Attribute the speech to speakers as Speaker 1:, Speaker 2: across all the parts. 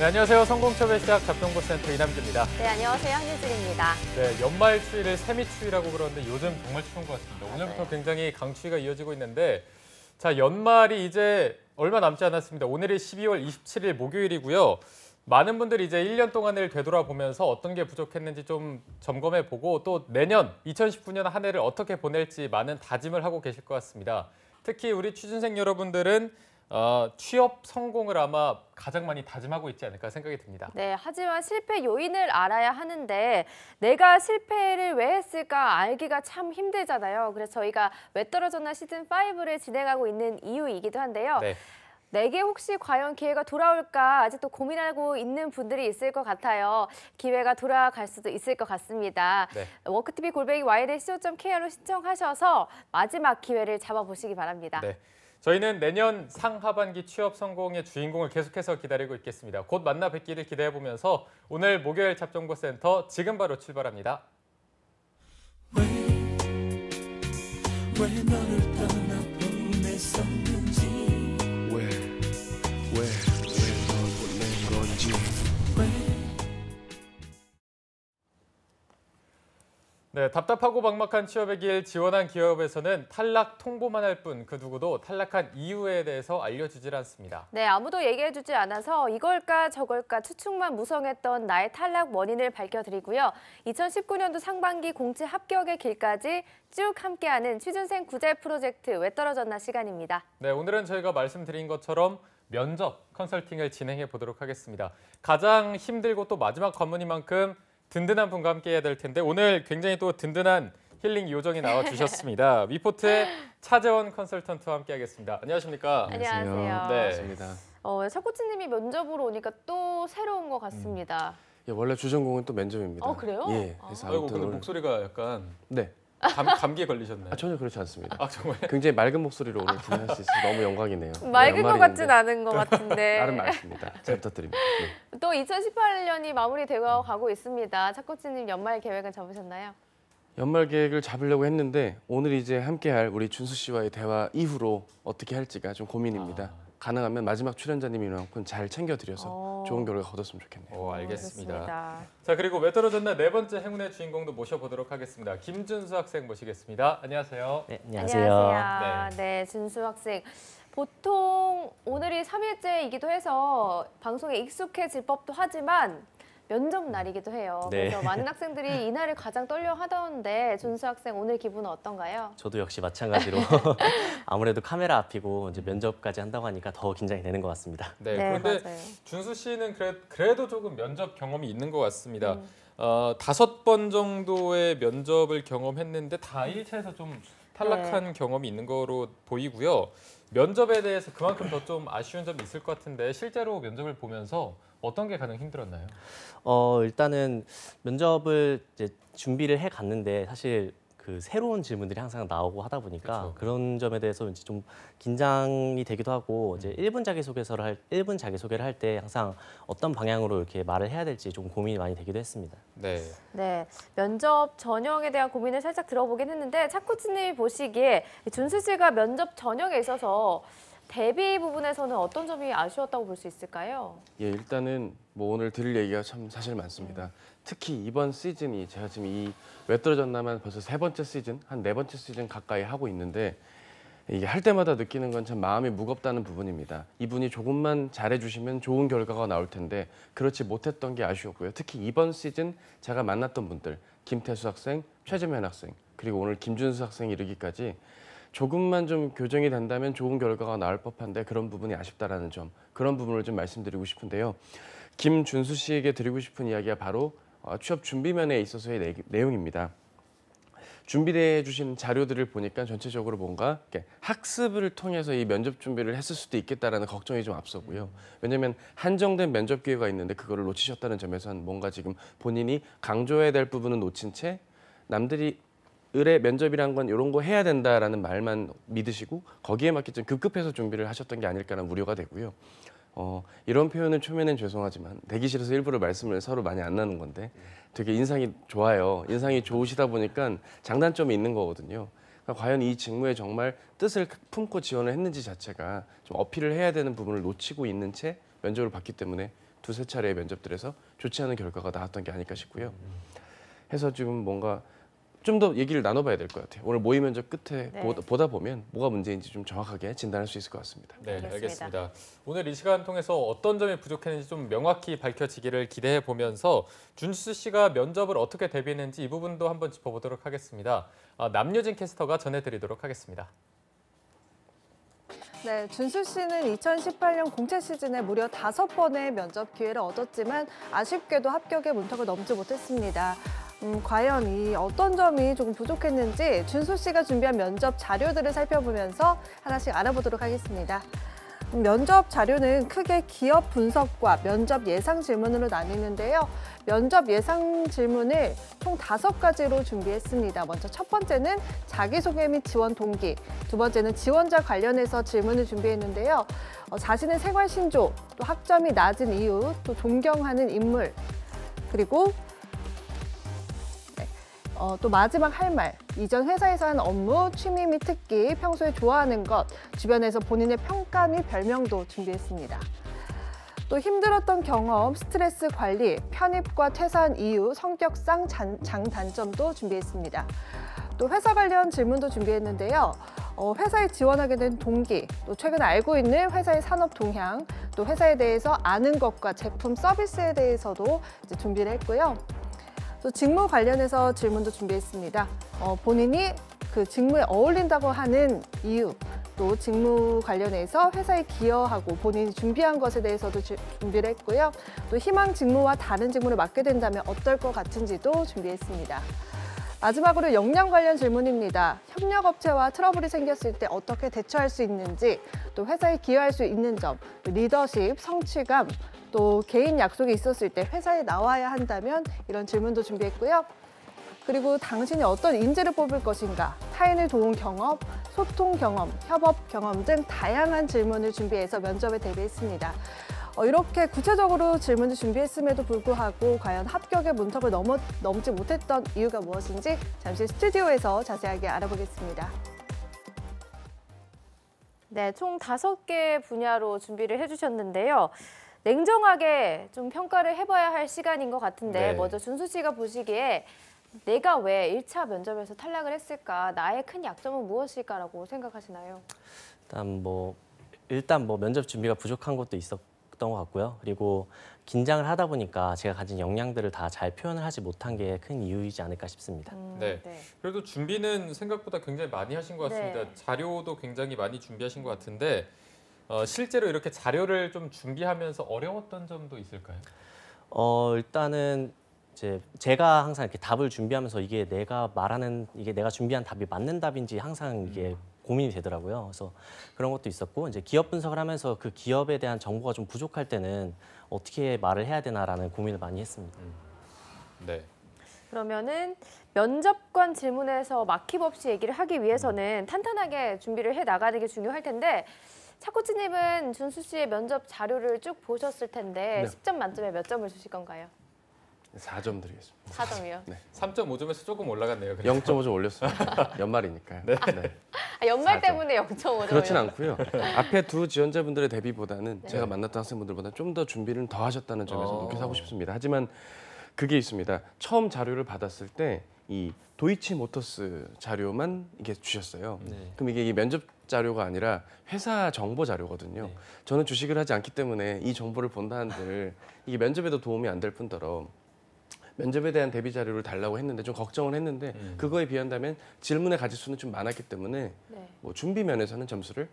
Speaker 1: 네, 안녕하세요. 성공첩의 시작 잡정보센터 이남주입니다.
Speaker 2: 네, 안녕하세요. 한유진입니다.
Speaker 1: 네, 연말 추위를 세미추위라고 그러는데 요즘 정말 추운 것 같습니다.
Speaker 2: 맞아요.
Speaker 1: 오늘부터 굉장히 강추위가 이어지고 있는데 자, 연말이 이제 얼마 남지 않았습니다. 오늘이 12월 27일 목요일이고요. 많은 분들이 이제 1년 동안을 되돌아보면서 어떤 게 부족했는지 좀 점검해보고 또 내년 2019년 한 해를 어떻게 보낼지 많은 다짐을 하고 계실 것 같습니다. 특히 우리 취준생 여러분들은 취업 성공을 아마 가장 많이 다짐하고 있지 않을까 생각이 듭니다.
Speaker 2: 네, 하지만 실패 요인을 알아야 하는데 내가 실패를 왜 했을까 알기가 참 힘들잖아요. 그래서 저희가 왜 떨어졌나 시즌5를 진행하고 있는 이유이기도 한데요.
Speaker 1: 네.
Speaker 2: 내게 혹시 과연 기회가 돌아올까 아직도 고민하고 있는 분들이 있을 것 같아요. 기회가 돌아갈 수도 있을 것 같습니다.
Speaker 1: 네.
Speaker 2: 워크TV @ynet.co.kr로 신청하셔서 마지막 기회를 잡아보시기 바랍니다.
Speaker 1: 네. 저희는 내년 상하반기 취업 성공의 주인공을 계속해서 기다리고 있겠습니다. 곧 만나 뵙기를 기대해보면서 오늘 목요일 잡정보센터 지금 바로 출발합니다.
Speaker 3: 왜 너를 떠나보냈었는지 왜 널 보낸 건지
Speaker 1: 네, 답답하고 막막한 취업의 길 지원한 기업에서는 탈락 통보만 할 뿐 그 누구도 탈락한 이유에 대해서 알려주질 않습니다.
Speaker 2: 네, 아무도 얘기해주지 않아서 이걸까 저걸까 추측만 무성했던 나의 탈락 원인을 밝혀드리고요. 2019년도 상반기 공채 합격의 길까지 쭉 함께하는 취준생 구제 프로젝트 왜 떨어졌나 시간입니다.
Speaker 1: 네, 오늘은 저희가 말씀드린 것처럼 면접 컨설팅을 진행해 보도록 하겠습니다. 가장 힘들고 또 마지막 관문인 만큼 든든한 분과 함께 해야 될 텐데 오늘 굉장히 또 든든한 힐링 요정이 나와주셨습니다. 위포트의 차재원 컨설턴트와 함께 하겠습니다. 안녕하십니까?
Speaker 2: 안녕하세요.
Speaker 1: 네.
Speaker 4: 반갑습니다.
Speaker 2: 차코치님이 면접으로 오니까 또 새로운 것 같습니다.
Speaker 4: 예, 원래 주전공은 또 면접입니다.
Speaker 2: 그래요?
Speaker 4: 예, 그래서
Speaker 1: 아이고,
Speaker 4: 아무튼
Speaker 1: 근데
Speaker 4: 오늘
Speaker 1: 목소리가 약간
Speaker 4: 네,
Speaker 1: 감기에 걸리셨나요?
Speaker 4: 전혀 그렇지 않습니다.
Speaker 1: 정말?
Speaker 4: 굉장히 맑은 목소리로 오늘 진행할 수 있어서 너무 영광이네요.
Speaker 2: 맑은 것 같진
Speaker 4: 연말인데
Speaker 2: 않은 것 같은데.
Speaker 4: 나름 맑습니다. 잘 부탁드립니다. 네.
Speaker 2: 또 2018년이 마무리되어 가고 있습니다. 차코치님 연말 계획은 잡으셨나요?
Speaker 4: 연말 계획을 잡으려고 했는데 오늘 이제 함께할 우리 준수 씨와의 대화 이후로 어떻게 할지가 좀 고민입니다. 가능하면 마지막 출연자님이만큼 잘 챙겨드려서 좋은 결과 거뒀으면 좋겠네요.
Speaker 1: 알겠습니다.
Speaker 2: 좋습니다.
Speaker 1: 자, 그리고 왜 떨어졌나 네 번째 행운의 주인공도 모셔보도록 하겠습니다. 김준수 학생 모시겠습니다. 안녕하세요.
Speaker 5: 네, 안녕하세요.
Speaker 2: 네, 준수 학생. 보통 오늘이 3일째이기도 해서 방송에 익숙해질 법도 하지만 면접 날이기도 해요.
Speaker 5: 네.
Speaker 2: 그래서 많은 학생들이 이날을 가장 떨려 하던데 준수 학생 오늘 기분은 어떤가요?
Speaker 5: 저도 역시 마찬가지로 아무래도 카메라 앞이고 이제 면접까지 한다고 하니까 더 긴장이 되는 것 같습니다.
Speaker 1: 네,
Speaker 2: 네,
Speaker 1: 그런데
Speaker 2: 맞아요.
Speaker 1: 준수 씨는 그래도 조금 면접 경험이 있는 것 같습니다. 5번 정도의 면접을 경험했는데 다 1차에서 좀 탈락한 경험이 있는 거로 보이고요. 면접에 대해서 그만큼 더 좀 아쉬운 점이 있을 것 같은데 실제로 면접을 보면서 어떤 게 가장 힘들었나요?
Speaker 5: 일단은 면접을 이제 준비를 해 갔는데 사실 그 새로운 질문들이 항상 나오고 하다 보니까
Speaker 1: 그쵸.
Speaker 5: 그런 점에 대해서 이제 좀 긴장이 되기도 하고 이제 1분 자기소개를 할 때 항상 어떤 방향으로 이렇게 말을 해야 될지 좀 고민이 많이 되기도 했습니다.
Speaker 1: 네.
Speaker 2: 네, 면접 전형에 대한 고민을 살짝 들어보긴 했는데 차코치님이 보시기에 준수 씨가 면접 전형에 있어서 대비 부분에서는 어떤 점이 아쉬웠다고 볼 수 있을까요?
Speaker 4: 예, 일단은 뭐 오늘 들을 얘기가 참 사실 많습니다. 특히 이번 시즌이 제가 지금 이 왜 떨어졌나만 벌써 3번째 시즌, 한 4번째 시즌 가까이 하고 있는데 이게 할 때마다 느끼는 건 참 마음이 무겁다는 부분입니다. 이분이 조금만 잘해주시면 좋은 결과가 나올 텐데 그렇지 못했던 게 아쉬웠고요. 특히 이번 시즌 제가 만났던 분들, 김태수 학생, 최재면 학생, 그리고 오늘 김준수 학생이 이르기까지 조금만 좀 교정이 된다면 좋은 결과가 나올 법한데 그런 부분이 아쉽다라는 점, 그런 부분을 좀 말씀드리고 싶은데요. 김준수 씨에게 드리고 싶은 이야기가 바로 취업 준비면에 있어서의 내용입니다. 준비해 주신 자료들을 보니까 전체적으로 뭔가 학습을 통해서 이 면접 준비를 했을 수도 있겠다라는 걱정이 좀 앞서고요. 왜냐하면 한정된 면접 기회가 있는데 그거를 놓치셨다는 점에서는 뭔가 지금 본인이 강조해야 될 부분은 놓친 채 남들이 을의 면접이란 건 이런 거 해야 된다라는 말만 믿으시고 거기에 맞게 좀 급급해서 준비를 하셨던 게 아닐까라는 우려가 되고요. 이런 표현은 초면엔 죄송하지만 대기실에서 일부러 말씀을 서로 많이 안 나눈 건데 되게 인상이 좋아요. 인상이 좋으시다 보니까 장단점이 있는 거거든요. 그러니까 과연 이 직무에 정말 뜻을 품고 지원을 했는지 자체가 좀 어필을 해야 되는 부분을 놓치고 있는 채 면접을 봤기 때문에 두세 차례의 면접들에서 좋지 않은 결과가 나왔던 게 아닐까 싶고요. 해서 지금 뭔가 좀 더 얘기를 나눠봐야 될 것 같아요. 오늘 모의 면접 끝에
Speaker 2: 네.
Speaker 4: 보다 보면 뭐가 문제인지 좀 정확하게 진단할 수 있을 것 같습니다.
Speaker 1: 네,
Speaker 2: 알겠습니다.
Speaker 1: 알겠습니다. 오늘 이 시간 통해서 어떤 점이 부족했는지 좀 명확히 밝혀지기를 기대해 보면서 준수 씨가 면접을 어떻게 대비했는지 이 부분도 한번 짚어보도록 하겠습니다. 남유진 캐스터가 전해드리도록 하겠습니다.
Speaker 6: 네, 준수 씨는 2018년 공채 시즌에 무려 5번의 면접 기회를 얻었지만 아쉽게도 합격의 문턱을 넘지 못했습니다. 과연 이 어떤 점이 조금 부족했는지 준수 씨가 준비한 면접 자료들을 살펴보면서 하나씩 알아보도록 하겠습니다. 면접 자료는 크게 기업 분석과 면접 예상 질문으로 나뉘는데요. 면접 예상 질문을 총 5가지로 준비했습니다. 먼저 첫 번째는 자기소개 및 지원 동기, 두 번째는 지원자 관련해서 질문을 준비했는데요. 자신의 생활 신조, 또 학점이 낮은 이유, 또 존경하는 인물, 그리고 또 마지막 할 말, 이전 회사에서 한 업무, 취미 및 특기, 평소에 좋아하는 것, 주변에서 본인의 평가 및 별명도 준비했습니다. 또 힘들었던 경험, 스트레스 관리, 편입과 퇴사한 이유, 성격상 장단점도 준비했습니다. 또 회사 관련 질문도 준비했는데요. 회사에 지원하게 된 동기, 또 최근 알고 있는 회사의 산업 동향, 또 회사에 대해서 아는 것과 제품 서비스에 대해서도 이제 준비를 했고요. 또 직무 관련해서 질문도 준비했습니다. 본인이 그 직무에 어울린다고 하는 이유, 또 직무 관련해서 회사에 기여하고 본인이 준비한 것에 대해서도 준비를 했고요. 또 희망 직무와 다른 직무를 맡게 된다면 어떨 것 같은지도 준비했습니다. 마지막으로 역량 관련 질문입니다. 협력업체와 트러블이 생겼을 때 어떻게 대처할 수 있는지, 또 회사에 기여할 수 있는 점, 리더십, 성취감, 또 개인 약속이 있었을 때 회사에 나와야 한다면 이런 질문도 준비했고요. 그리고 당신이 어떤 인재를 뽑을 것인가, 타인을 도운 경험, 소통 경험, 협업 경험 등 다양한 질문을 준비해서 면접에 대비했습니다. 이렇게 구체적으로 질문을 준비했음에도 불구하고 과연 합격의 문턱을 넘지 못했던 이유가 무엇인지 잠시 스튜디오에서 자세하게 알아보겠습니다.
Speaker 2: 네, 총 5개 분야로 준비를 해주셨는데요. 냉정하게 좀 평가를 해봐야 할 시간인 것 같은데
Speaker 1: 네.
Speaker 2: 먼저 준수 씨가 보시기에 내가 왜 1차 면접에서 탈락을 했을까? 나의 큰 약점은 무엇일까라고 생각하시나요?
Speaker 5: 일단 면접 준비가 부족한 것도 있었던 것 같고요. 그리고 긴장을 하다 보니까 제가 가진 역량들을 다 잘 표현을 하지 못한 게 큰 이유이지 않을까 싶습니다.
Speaker 1: 네. 그래도 준비는 생각보다 굉장히 많이 하신 것 같습니다.
Speaker 2: 네.
Speaker 1: 자료도 굉장히 많이 준비하신 것 같은데 실제로 이렇게 자료를 좀 준비하면서 어려웠던 점도 있을까요?
Speaker 5: 일단은 이제 제가 항상 이렇게 답을 준비하면서 이게 내가 준비한 답이 맞는 답인지 항상 이게 고민이 되더라고요. 그래서 그런 것도 있었고, 이제 기업 분석을 하면서 그 기업에 대한 정보가 좀 부족할 때는 어떻게 말을 해야 되나라는 고민을 많이 했습니다.
Speaker 1: 네.
Speaker 2: 그러면은 면접관 질문에서 막힘 없이 얘기를 하기 위해서는 탄탄하게 준비를 해 나가는 게 중요할 텐데 차 코치님은 준수 씨의 면접 자료를 쭉 보셨을 텐데
Speaker 4: 네.
Speaker 2: 10점 만점에 몇 점을 주실 건가요?
Speaker 4: 4점 드리겠습니다.
Speaker 2: 4점이요.
Speaker 4: 네.
Speaker 1: 3.5점에서 조금 올라갔네요. 그래서.
Speaker 4: 0.5점 올렸습니다. 연말이니까요. 네.
Speaker 2: 연말
Speaker 4: 4점.
Speaker 2: 때문에 0.5점.
Speaker 4: 그렇진 않고요. 앞에 두 지원자분들의 대비보다는
Speaker 2: 네.
Speaker 4: 제가 만났던 학생분들보다 좀 더 준비를 더 하셨다는 점에서 높게 사고 싶습니다. 하지만 그게 있습니다. 처음 자료를 받았을 때 이 도이치 모터스 자료만 이게 주셨어요.
Speaker 5: 네.
Speaker 4: 그럼 이게 면접 자료가 아니라 회사 정보 자료거든요.
Speaker 5: 네.
Speaker 4: 저는 주식을 하지 않기 때문에 이 정보를 본다 한들 이게 면접에도 도움이 안 될 뿐더러 면접에 대한 대비 자료를 달라고 했는데 좀 걱정을 했는데 그거에 비한다면 질문의 가지수는 좀 많았기 때문에
Speaker 2: 네.
Speaker 4: 준비 면에서는 점수를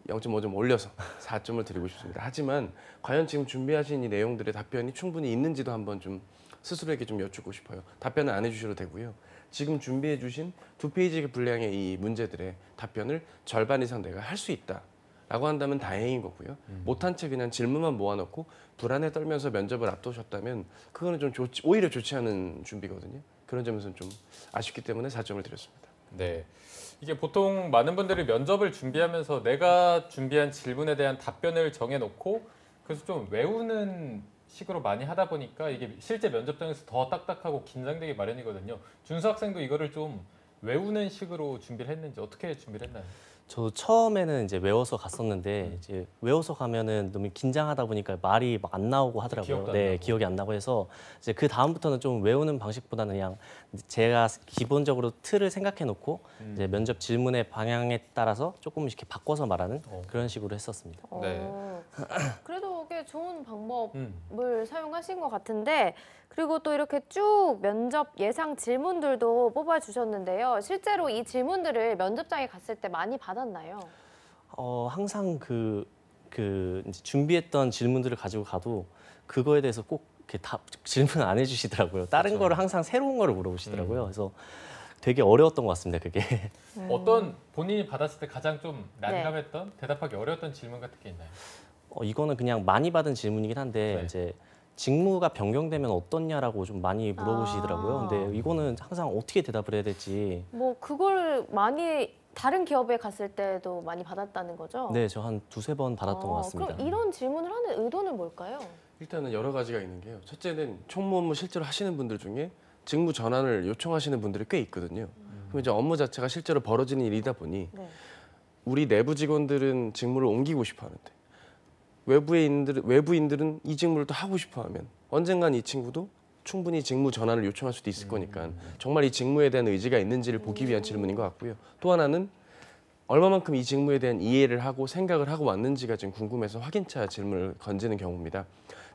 Speaker 4: 0.5점 올려서 4점을 드리고 싶습니다. 하지만 과연 지금 준비하신 이 내용들의 답변이 충분히 있는지도 한번 좀 스스로에게 좀 여쭙고 싶어요. 답변은 안 해주셔도 되고요. 지금 준비해 주신 2페이지 분량의 이 문제들의 답변을 절반 이상 내가 할 수 있다라고 한다면 다행인 거고요. 못한 채 그냥 질문만 모아놓고 불안에 떨면서 면접을 앞두셨다면 그거는 좀 오히려 좋지 않은 준비거든요. 그런 점에서는 좀 아쉽기 때문에 4점을 드렸습니다.
Speaker 1: 네. 이게 보통 많은 분들이 면접을 준비하면서 내가 준비한 질문에 대한 답변을 정해놓고 그래서 좀 외우는 식으로 많이 하다 보니까 이게 실제 면접장에서 더 딱딱하고 긴장되기 마련이거든요. 준수 학생도 이거를 좀 외우는 식으로 준비를 했는지 어떻게 준비를 했나요?
Speaker 5: 저 처음에는 이제 외워서 갔었는데 이제 외워서 가면은 너무 긴장하다 보니까 말이 막 안 나오고 하더라고요.
Speaker 1: 기억도 안
Speaker 5: 네,
Speaker 1: 나고.
Speaker 5: 기억이 안 나고 해서 이제 그 다음부터는 좀 외우는 방식보다는 그냥 제가 기본적으로 틀을 생각해 놓고 이제 면접 질문의 방향에 따라서 조금씩 이렇게 바꿔서 말하는 그런 식으로 했었습니다.
Speaker 1: 네.
Speaker 2: 그래도 꽤 좋은 방법을
Speaker 1: 음.
Speaker 2: 사용하신 것 같은데 그리고 또 이렇게 쭉 면접 예상 질문들도 뽑아주셨는데요. 실제로 이 질문들을 면접장에 갔을 때 많이 받았나요?
Speaker 5: 항상 이제 준비했던 질문들을 가지고 가도 그거에 대해서 꼭 이렇게 질문 안 해주시더라고요. 다른 거를 항상 새로운 거를 물어보시더라고요. 그래서 되게 어려웠던 것 같습니다. 그게.
Speaker 1: 어떤 본인이 받았을 때 가장 좀 난감했던 대답하기 어려웠던 질문 같은 게 있나요?
Speaker 5: 이거는 그냥 많이 받은 질문이긴 한데
Speaker 1: 네.
Speaker 5: 이제 직무가 변경되면 어떻냐라고 좀 많이 물어보시더라고요.
Speaker 2: 아.
Speaker 5: 근데 이거는 항상 어떻게 대답을 해야 될지.
Speaker 2: 뭐 그걸 많이 다른 기업에 갔을 때도 많이 받았다는 거죠?
Speaker 5: 네, 저 한 두세 번 받았던 것 같습니다.
Speaker 2: 그럼 이런 질문을 하는 의도는 뭘까요?
Speaker 4: 일단은 여러 가지가 있는 게요. 첫째는 총무 업무 실제로 하시는 분들 중에 직무 전환을 요청하시는 분들이 꽤 있거든요. 그럼 이제 업무 자체가 실제로 벌어지는 일이다 보니
Speaker 2: 네.
Speaker 4: 우리 내부 직원들은 직무를 옮기고 싶어 하는데 외부인들은 이 직무를 또 하고 싶어 하면 언젠간 이 친구도 충분히 직무 전환을 요청할 수도 있을 거니까 정말 이 직무에 대한 의지가 있는지를 보기 위한 질문인 것 같고요. 또 하나는 얼마만큼 이 직무에 대한 이해를 하고 생각을 하고 왔는지가 지금 궁금해서 확인차 질문을 건지는 경우입니다.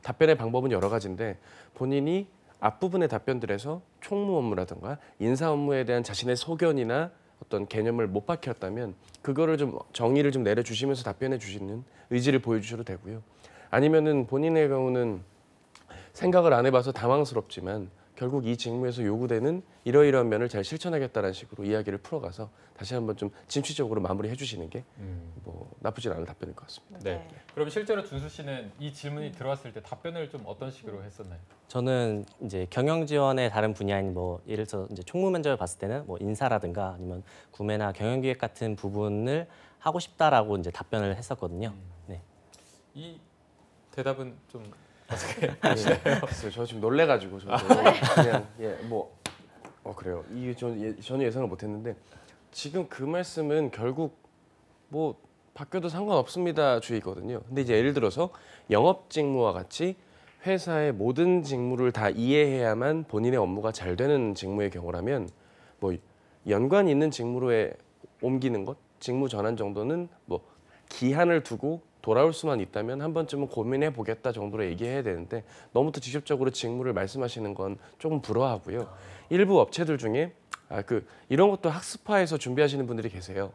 Speaker 4: 답변의 방법은 여러 가지인데 본인이 앞부분의 답변들에서 총무 업무라든가 인사 업무에 대한 자신의 소견이나 어떤 개념을 못 밝혔다면 그거를 좀 정의를 좀 내려주시면서 답변해 주시는 의지를 보여주셔도 되고요. 아니면은 본인의 경우는 생각을 안 해봐서 당황스럽지만 결국 이 직무에서 요구되는 이러이러한 면을 잘 실천하겠다는 식으로 이야기를 풀어가서 다시 한번 좀 진취적으로 마무리해 주시는 게 뭐 나쁘진 않은 답변일 것 같습니다.
Speaker 1: 네. 그럼 실제로 준수 씨는 이 질문이 들어왔을 때 답변을 좀 어떤 식으로 했었나요?
Speaker 5: 저는 이제 경영 지원의 다른 분야인 뭐 예를 들어서 이제 총무 면접을 봤을 때는 뭐 인사라든가 아니면 구매나 경영 기획 같은 부분을 하고 싶다라고 이제 답변을 했었거든요. 네.
Speaker 1: 이 대답은 좀 어떻게?
Speaker 4: 글쎄요, 저 지금 놀래가지고 저도 그냥 그래요. 이게 전혀 예상을 못했는데 지금 그 말씀은 결국 뭐 바뀌어도 상관없습니다 주의거든요. 근데 이제 예를 들어서 영업 직무와 같이 회사의 모든 직무를 다 이해해야만 본인의 업무가 잘 되는 직무의 경우라면 뭐 연관 있는 직무로에 옮기는 것, 직무 전환 정도는 뭐 기한을 두고 돌아올 수만 있다면 한 번쯤은 고민해 보겠다 정도로 얘기해야 되는데 너무 또 직접적으로 직무를 말씀하시는 건 조금 불허하고요. 일부 업체들 중에 이런 것도 학습화해서 준비하시는 분들이 계세요.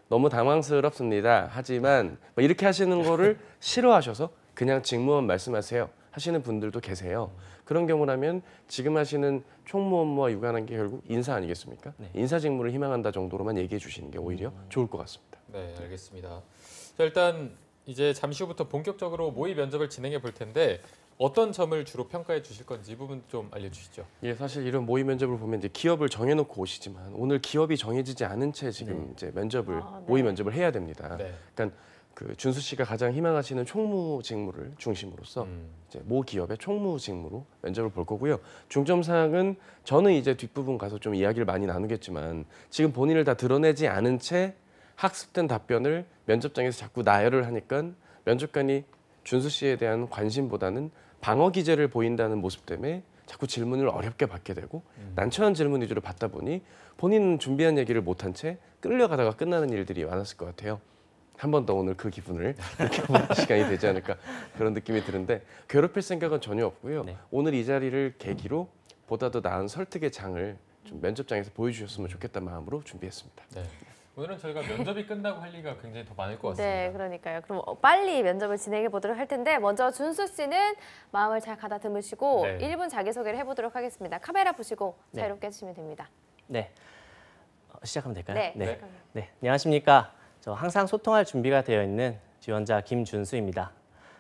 Speaker 4: 너무 당황스럽습니다. 하지만 뭐 이렇게 하시는 거를 싫어하셔서 그냥 직무만 말씀하세요 하시는 분들도 계세요. 그런 경우라면 지금 하시는 총무 업무와 유관한 게 결국 인사 아니겠습니까?
Speaker 5: 네.
Speaker 4: 인사 직무를 희망한다 정도로만 얘기해 주시는 게 오히려 좋을 것 같습니다.
Speaker 1: 네, 알겠습니다. 자, 일단 이제 잠시 후부터 본격적으로 모의 면접을 진행해 볼 텐데 어떤 점을 주로 평가해 주실 건지 이 부분 좀 알려주시죠.
Speaker 4: 예, 사실 이런 모의 면접을 보면 이제 기업을 정해놓고 오시지만 오늘 기업이 정해지지 않은 채 지금 이제 면접을 모의 면접을 해야 됩니다.
Speaker 1: 네.
Speaker 4: 그러니까 그 준수 씨가 가장 희망하시는 총무 직무를 중심으로서 이제 모 기업의 총무 직무로 면접을 볼 거고요. 중점 사항은 저는 이제 뒷부분 가서 좀 이야기를 많이 나누겠지만 지금 본인을 다 드러내지 않은 채 학습된 답변을 면접장에서 자꾸 나열을 하니까 면접관이 준수 씨에 대한 관심보다는 방어 기제를 보인다는 모습 때문에 자꾸 질문을 어렵게 받게 되고 난처한 질문 위주로 받다 보니 본인은 준비한 얘기를 못한 채 끌려가다가 끝나는 일들이 많았을 것 같아요. 한 번 더 오늘 그 기분을 느껴보는 시간이 되지 않을까 그런 느낌이 드는데 괴롭힐 생각은 전혀 없고요.
Speaker 5: 네.
Speaker 4: 오늘 이 자리를 계기로 보다 더 나은 설득의 장을 좀 면접장에서 보여주셨으면 좋겠다는 마음으로 준비했습니다.
Speaker 1: 네. 오늘은 저희가 면접이 끝나고 할 얘기가 굉장히 더 많을 것 같습니다.
Speaker 2: 네, 그러니까요. 그럼 빨리 면접을 진행해 보도록 할 텐데 먼저 준수 씨는 마음을 잘 가다듬으시고
Speaker 1: 네.
Speaker 2: 1분 자기소개를 해보도록 하겠습니다. 카메라 보시고
Speaker 5: 네.
Speaker 2: 자유롭게 해주시면 됩니다.
Speaker 5: 네. 시작하면 될까요?
Speaker 2: 네.
Speaker 5: 네. 네. 안녕하십니까. 저 항상 소통할 준비가 되어 있는 지원자 김준수입니다.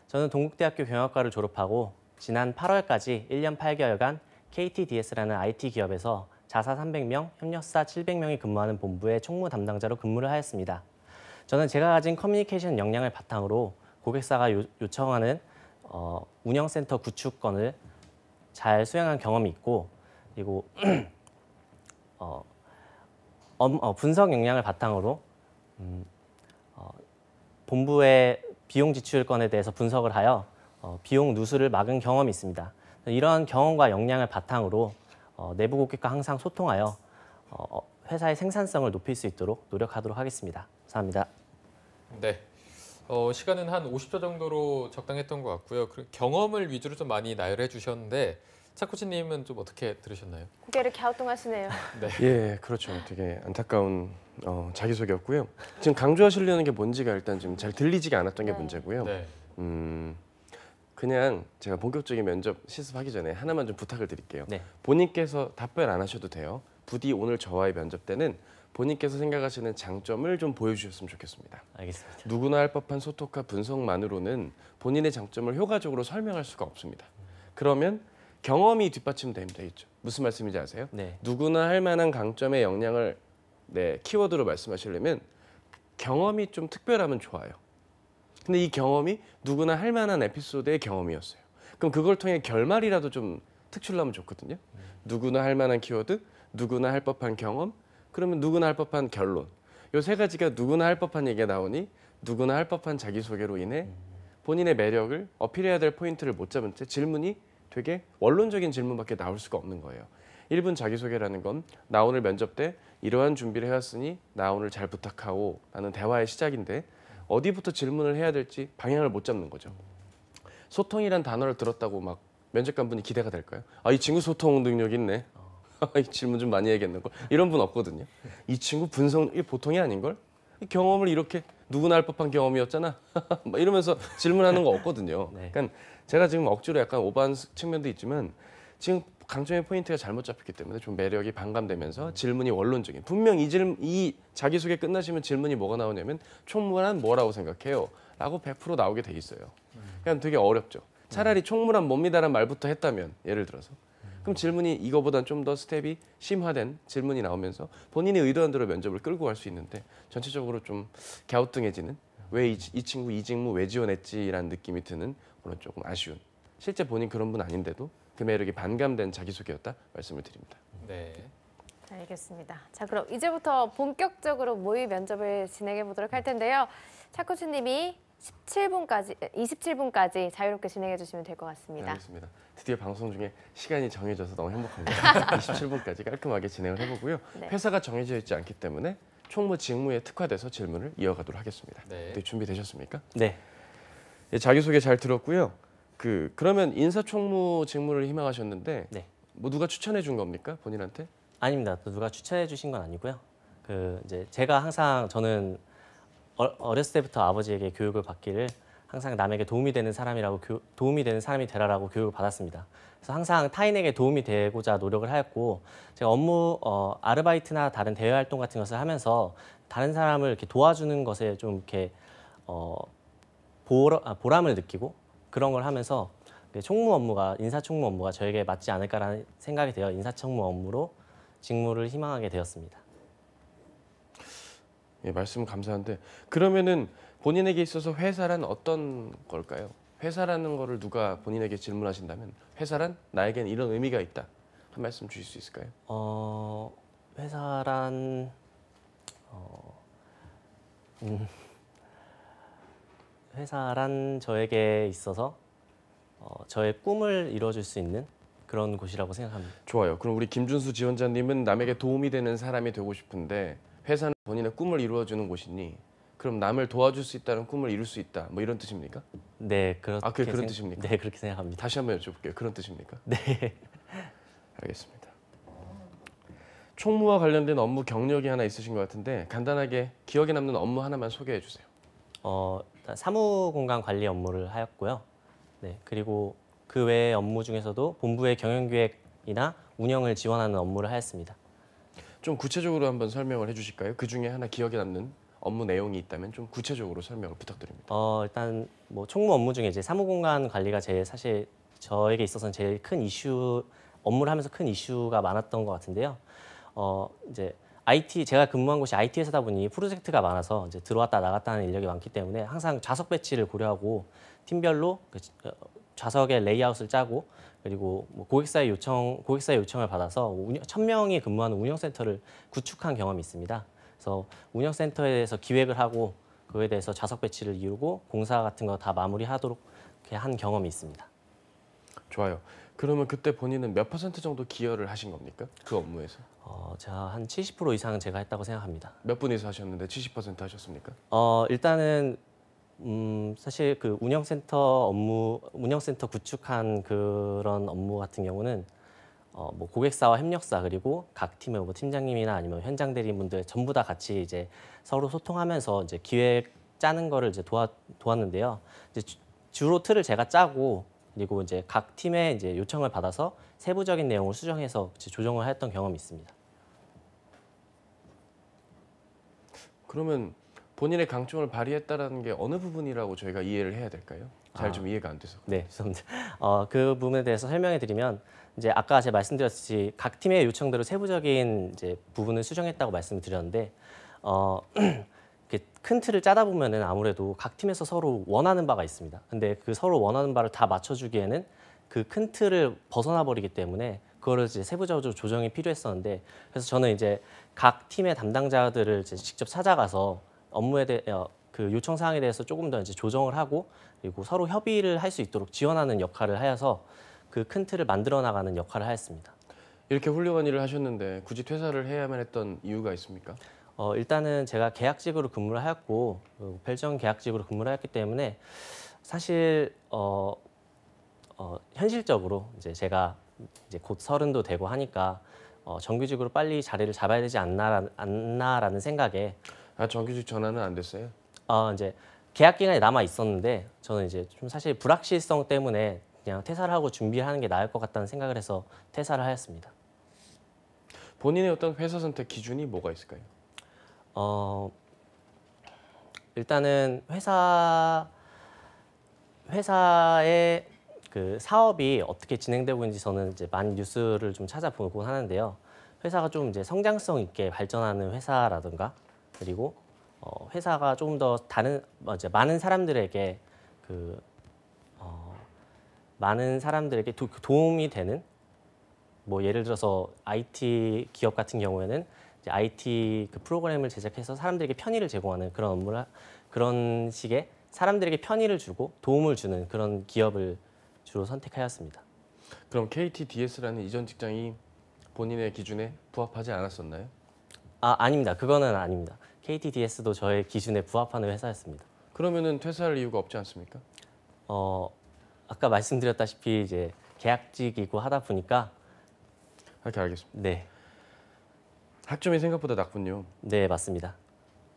Speaker 5: 저는 동국대학교 경영학과를 졸업하고 지난 8월까지 1년 8개월간 KTDS라는 IT 기업에서 자사 300명, 협력사 700명이 근무하는 본부의 총무 담당자로 근무를 하였습니다. 저는 제가 가진 커뮤니케이션 역량을 바탕으로 고객사가 요청하는 운영센터 구축건을 잘 수행한 경험이 있고 그리고 분석 역량을 바탕으로 본부의 비용 지출권에 대해서 분석을 하여 비용 누수를 막은 경험이 있습니다. 이런 경험과 역량을 바탕으로 내부 고객과 항상 소통하여 회사의 생산성을 높일 수 있도록 노력하도록 하겠습니다. 감사합니다.
Speaker 1: 네. 시간은 한 50초 정도로 적당했던 것 같고요. 경험을 위주로 좀 많이 나열해 주셨는데 차코치님은 좀 어떻게 들으셨나요?
Speaker 2: 고개를 갸우뚱하시네요.
Speaker 4: 예, 그렇죠. 되게 안타까운 자기소개였고요. 지금 강조하시려는 게 뭔지가 일단 지금 잘 들리지가 않았던 게
Speaker 2: 네.
Speaker 4: 문제고요.
Speaker 1: 네.
Speaker 4: 그냥 제가 본격적인 면접 실습하기 전에 하나만 좀 부탁을 드릴게요.
Speaker 5: 네.
Speaker 4: 본인께서 답변 안 하셔도 돼요. 부디 오늘 저와의 면접 때는 본인께서 생각하시는 장점을 좀 보여주셨으면 좋겠습니다.
Speaker 5: 알겠습니다.
Speaker 4: 누구나 할 법한 소통과 분석만으로는 본인의 장점을 효과적으로 설명할 수가 없습니다. 그러면 경험이 뒷받침되면 되겠죠. 무슨 말씀인지 아세요?
Speaker 5: 네.
Speaker 4: 누구나 할 만한 강점의 역량을 키워드로 말씀하시려면 경험이 좀 특별하면 좋아요. 근데 이 경험이 누구나 할 만한 에피소드의 경험이었어요. 그럼 그걸 통해 결말이라도 좀 특출나면 좋거든요. 누구나 할 만한 키워드, 누구나 할 법한 경험, 그러면 누구나 할 법한 결론. 요 세 가지가 누구나 할 법한 얘기가 나오니 누구나 할 법한 자기소개로 인해 본인의 매력을 어필해야 될 포인트를 못 잡은 채 질문이 되게 원론적인 질문밖에 나올 수가 없는 거예요. 1분 자기소개라는 건 나 오늘 면접 때 이러한 준비를 해왔으니 나 오늘 잘 부탁하오 라는 대화의 시작인데 어디부터 질문을 해야 될지 방향을 못 잡는 거죠. 소통이란 단어를 들었다고 막 면접관 분이 기대가 될까요? 아, 이 친구 소통 능력 있네. 이 질문 좀 많이 해야겠는 걸. 이런 분 없거든요. 이 친구 분석이 보통이 아닌 걸. 경험을 이렇게 누구나 할 법한 경험이었잖아. 막 이러면서 질문하는 거 없거든요.
Speaker 5: 네.
Speaker 4: 그러니까 제가 지금 억지로 약간 오버한 측면도 있지만 지금 강점의 포인트가 잘못 잡혔기 때문에 좀 매력이 반감되면서 질문이 원론적인. 분명 이 자기소개 끝나시면 질문이 뭐가 나오냐면 총무란 뭐라고 생각해요? 라고 100% 나오게 돼 있어요. 그러니까 되게 어렵죠. 차라리 총무란 뭡니다라는 말부터 했다면 예를 들어서 그럼 질문이 이거보단 좀 더 스텝이 심화된 질문이 나오면서 본인이 의도한 대로 면접을 끌고 갈 수 있는데 전체적으로 좀 갸우뚱해지는 왜 이 친구 이 직무 왜 지원했지라는 느낌이 드는 그런 조금 아쉬운 실제 본인 그런 분 아닌데도 그 매력이 반감된 자기소개였다 말씀을 드립니다.
Speaker 1: 네.
Speaker 2: 알겠습니다. 자, 그럼 이제부터 본격적으로 모의 면접을 진행해 보도록 할 텐데요. 차코치님이 27분까지 자유롭게 진행해 주시면 될 것
Speaker 4: 네,
Speaker 2: 같습니다.
Speaker 4: 알겠습니다. 드디어 방송 중에 시간이 정해져서 너무 행복합니다. 27분까지 깔끔하게 진행을 해보고요.
Speaker 2: 네.
Speaker 4: 회사가 정해져 있지 않기 때문에 총무 직무에 특화돼서 질문을 이어가도록 하겠습니다.
Speaker 1: 네.
Speaker 4: 네, 준비되셨습니까?
Speaker 5: 네.
Speaker 4: 예, 자기소개 잘 들었고요. 그러면 인사총무 직무를 희망하셨는데
Speaker 5: 네.
Speaker 4: 뭐 누가 추천해 준 겁니까 본인한테?
Speaker 5: 아닙니다. 또 누가 추천해 주신 건 아니고요. 이제 제가 항상 저는 어렸을 때부터 아버지에게 교육을 받기를 항상 남에게 도움이 되는 사람이 되라라고 교육을 받았습니다. 그래서 항상 타인에게 도움이 되고자 노력을 하였고 제가 업무 아르바이트나 다른 대외 활동 같은 것을 하면서 다른 사람을 이렇게 도와주는 것에 좀 이렇게 보람을 느끼고 그런 걸 하면서 인사총무 업무가 저에게 맞지 않을까라는 생각이 되어 인사총무 업무로 직무를 희망하게 되었습니다.
Speaker 4: 예, 말씀 감사한데 그러면은 본인에게 있어서 회사란 어떤 걸까요? 회사라는 거를 누가 본인에게 질문하신다면 회사란 나에겐 이런 의미가 있다. 한 말씀 주실 수 있을까요?
Speaker 5: 회사란 저에게 있어서 저의 꿈을 이루어줄 수 있는 그런 곳이라고 생각합니다.
Speaker 4: 좋아요. 그럼 우리 김준수 지원자님은 남에게 도움이 되는 사람이 되고 싶은데 회사는 본인의 꿈을 이루어주는 곳이니 그럼 남을 도와줄 수 있다는 꿈을 이룰 수 있다. 뭐 이런 뜻입니까?
Speaker 5: 네, 그렇게
Speaker 4: 그런 뜻입니까?
Speaker 5: 네, 그렇게 생각합니다.
Speaker 4: 다시 한번 여쭤볼게요. 그런 뜻입니까?
Speaker 5: 네.
Speaker 4: 알겠습니다. 총무와 관련된 업무 경력이 하나 있으신 것 같은데 간단하게 기억에 남는 업무 하나만 소개해 주세요.
Speaker 5: 일단 사무 공간 관리 업무를 하였고요. 네, 그리고 그 외의 업무 중에서도 본부의 경영기획이나 운영을 지원하는 업무를 하였습니다.
Speaker 4: 좀 구체적으로 한번 설명을 해주실까요? 그 중에 하나 기억에 남는 업무 내용이 있다면 좀 구체적으로 설명을 부탁드립니다.
Speaker 5: 일단 뭐 총무 업무 중에 이제 사무 공간 관리가 사실 저에게 있어서는 제일 큰 업무를 하면서 큰 이슈가 많았던 것 같은데요. 이제 제가 근무한 곳이 IT 회사다 보니 프로젝트가 많아서 이제 들어왔다 나갔다 하는 인력이 많기 때문에 항상 좌석 배치를 고려하고 팀별로 좌석의 레이아웃을 짜고 그리고 뭐 고객사의 요청을 받아서 1,000명이 근무하는 운영센터를 구축한 경험이 있습니다. 그래서 운영센터에 대해서 기획을 하고 그거에 대해서 좌석 배치를 이루고 공사 같은 거 다 마무리하도록 이렇게 한 경험이 있습니다.
Speaker 4: 좋아요. 그러면 그때 본인은 몇 % 정도 기여를 하신 겁니까? 그 업무에서?
Speaker 5: 제가 한 70% 이상은 제가 했다고 생각합니다.
Speaker 4: 몇 분이서 하셨는데 70% 하셨습니까?
Speaker 5: 일단은 사실 그 운영센터 구축한 그런 업무 같은 경우는 뭐 고객사와 협력사 그리고 각 팀의 뭐 팀장님이나 아니면 현장 대리분들 전부 다 같이 이제 서로 소통하면서 이제 기획 짜는 거를 이제 도왔는데요. 이제 주로 틀을 제가 짜고 그리고 이제 각 팀의 이제 요청을 받아서 세부적인 내용을 수정해서 이제 조정을 했던 경험이 있습니다.
Speaker 4: 그러면 본인의 강점을 발휘했다라는 게 어느 부분이라고 저희가 이해를 해야 될까요? 잘 좀 이해가 안 돼서.
Speaker 5: 네, 죄송합니다. 그 부분에 대해서 설명해 드리면 이제 아까 제가 말씀드렸듯이 각 팀의 요청대로 세부적인 이제 부분을 수정했다고 말씀을 드렸는데 이렇게 큰 틀을 짜다 보면은 아무래도 각 팀에서 서로 원하는 바가 있습니다. 근데 그 서로 원하는 바를 다 맞춰주기에는 그 큰 틀을 벗어나 버리기 때문에 그거를 이제 세부적으로 조정이 필요했었는데 그래서 저는 이제 각 팀의 담당자들을 이제 직접 찾아가서 업무에 대해 그 요청 사항에 대해서 조금 더 이제 조정을 하고 그리고 서로 협의를 할 수 있도록 지원하는 역할을 하여서 그 큰 틀을 만들어 나가는 역할을 하였습니다.
Speaker 4: 이렇게 훌륭한 일을 하셨는데 굳이 퇴사를 해야만 했던 이유가 있습니까?
Speaker 5: 일단은 제가 계약직으로 근무를 하였고 별정 계약직으로 근무를 하였기 때문에 사실 현실적으로 이제 제가 이제 곧 30도 되고 하니까 정규직으로 빨리 자리를 잡아야 되지 않나라는 생각에
Speaker 4: 정규직 전환은 안 됐어요?
Speaker 5: 이제 계약 기간이 남아 있었는데 저는 이제 좀 사실 불확실성 때문에 그냥 퇴사를 하고 준비하는 게 나을 것 같다는 생각을 해서 퇴사를 하였습니다.
Speaker 4: 본인의 어떤 회사 선택 기준이 뭐가 있을까요?
Speaker 5: 일단은 회사의 그 사업이 어떻게 진행되고 있는지 저는 이제 많이 뉴스를 좀 찾아보곤 하는데요. 회사가 좀 이제 성장성 있게 발전하는 회사라든가 그리고 회사가 조금 더 다른 이제 많은 사람들에게 도움이 되는 뭐 예를 들어서 IT 기업 같은 경우에는 이제 IT 그 프로그램을 제작해서 사람들에게 편의를 제공하는 그런 식의 사람들에게 편의를 주고 도움을 주는 그런 기업을 주로 선택하였습니다.
Speaker 4: 그럼 KTDS라는 이전 직장이 본인의 기준에 부합하지 않았었나요?
Speaker 5: 아닙니다. 그거는 아닙니다. KTDS도 저의 기준에 부합하는 회사였습니다.
Speaker 4: 그러면은 퇴사할 이유가 없지 않습니까?
Speaker 5: 아까 말씀드렸다시피 이제 계약직이고 하다 보니까
Speaker 4: 이렇게 알겠습니다.
Speaker 5: 네,
Speaker 4: 학점이 생각보다 낮군요.
Speaker 5: 네 맞습니다.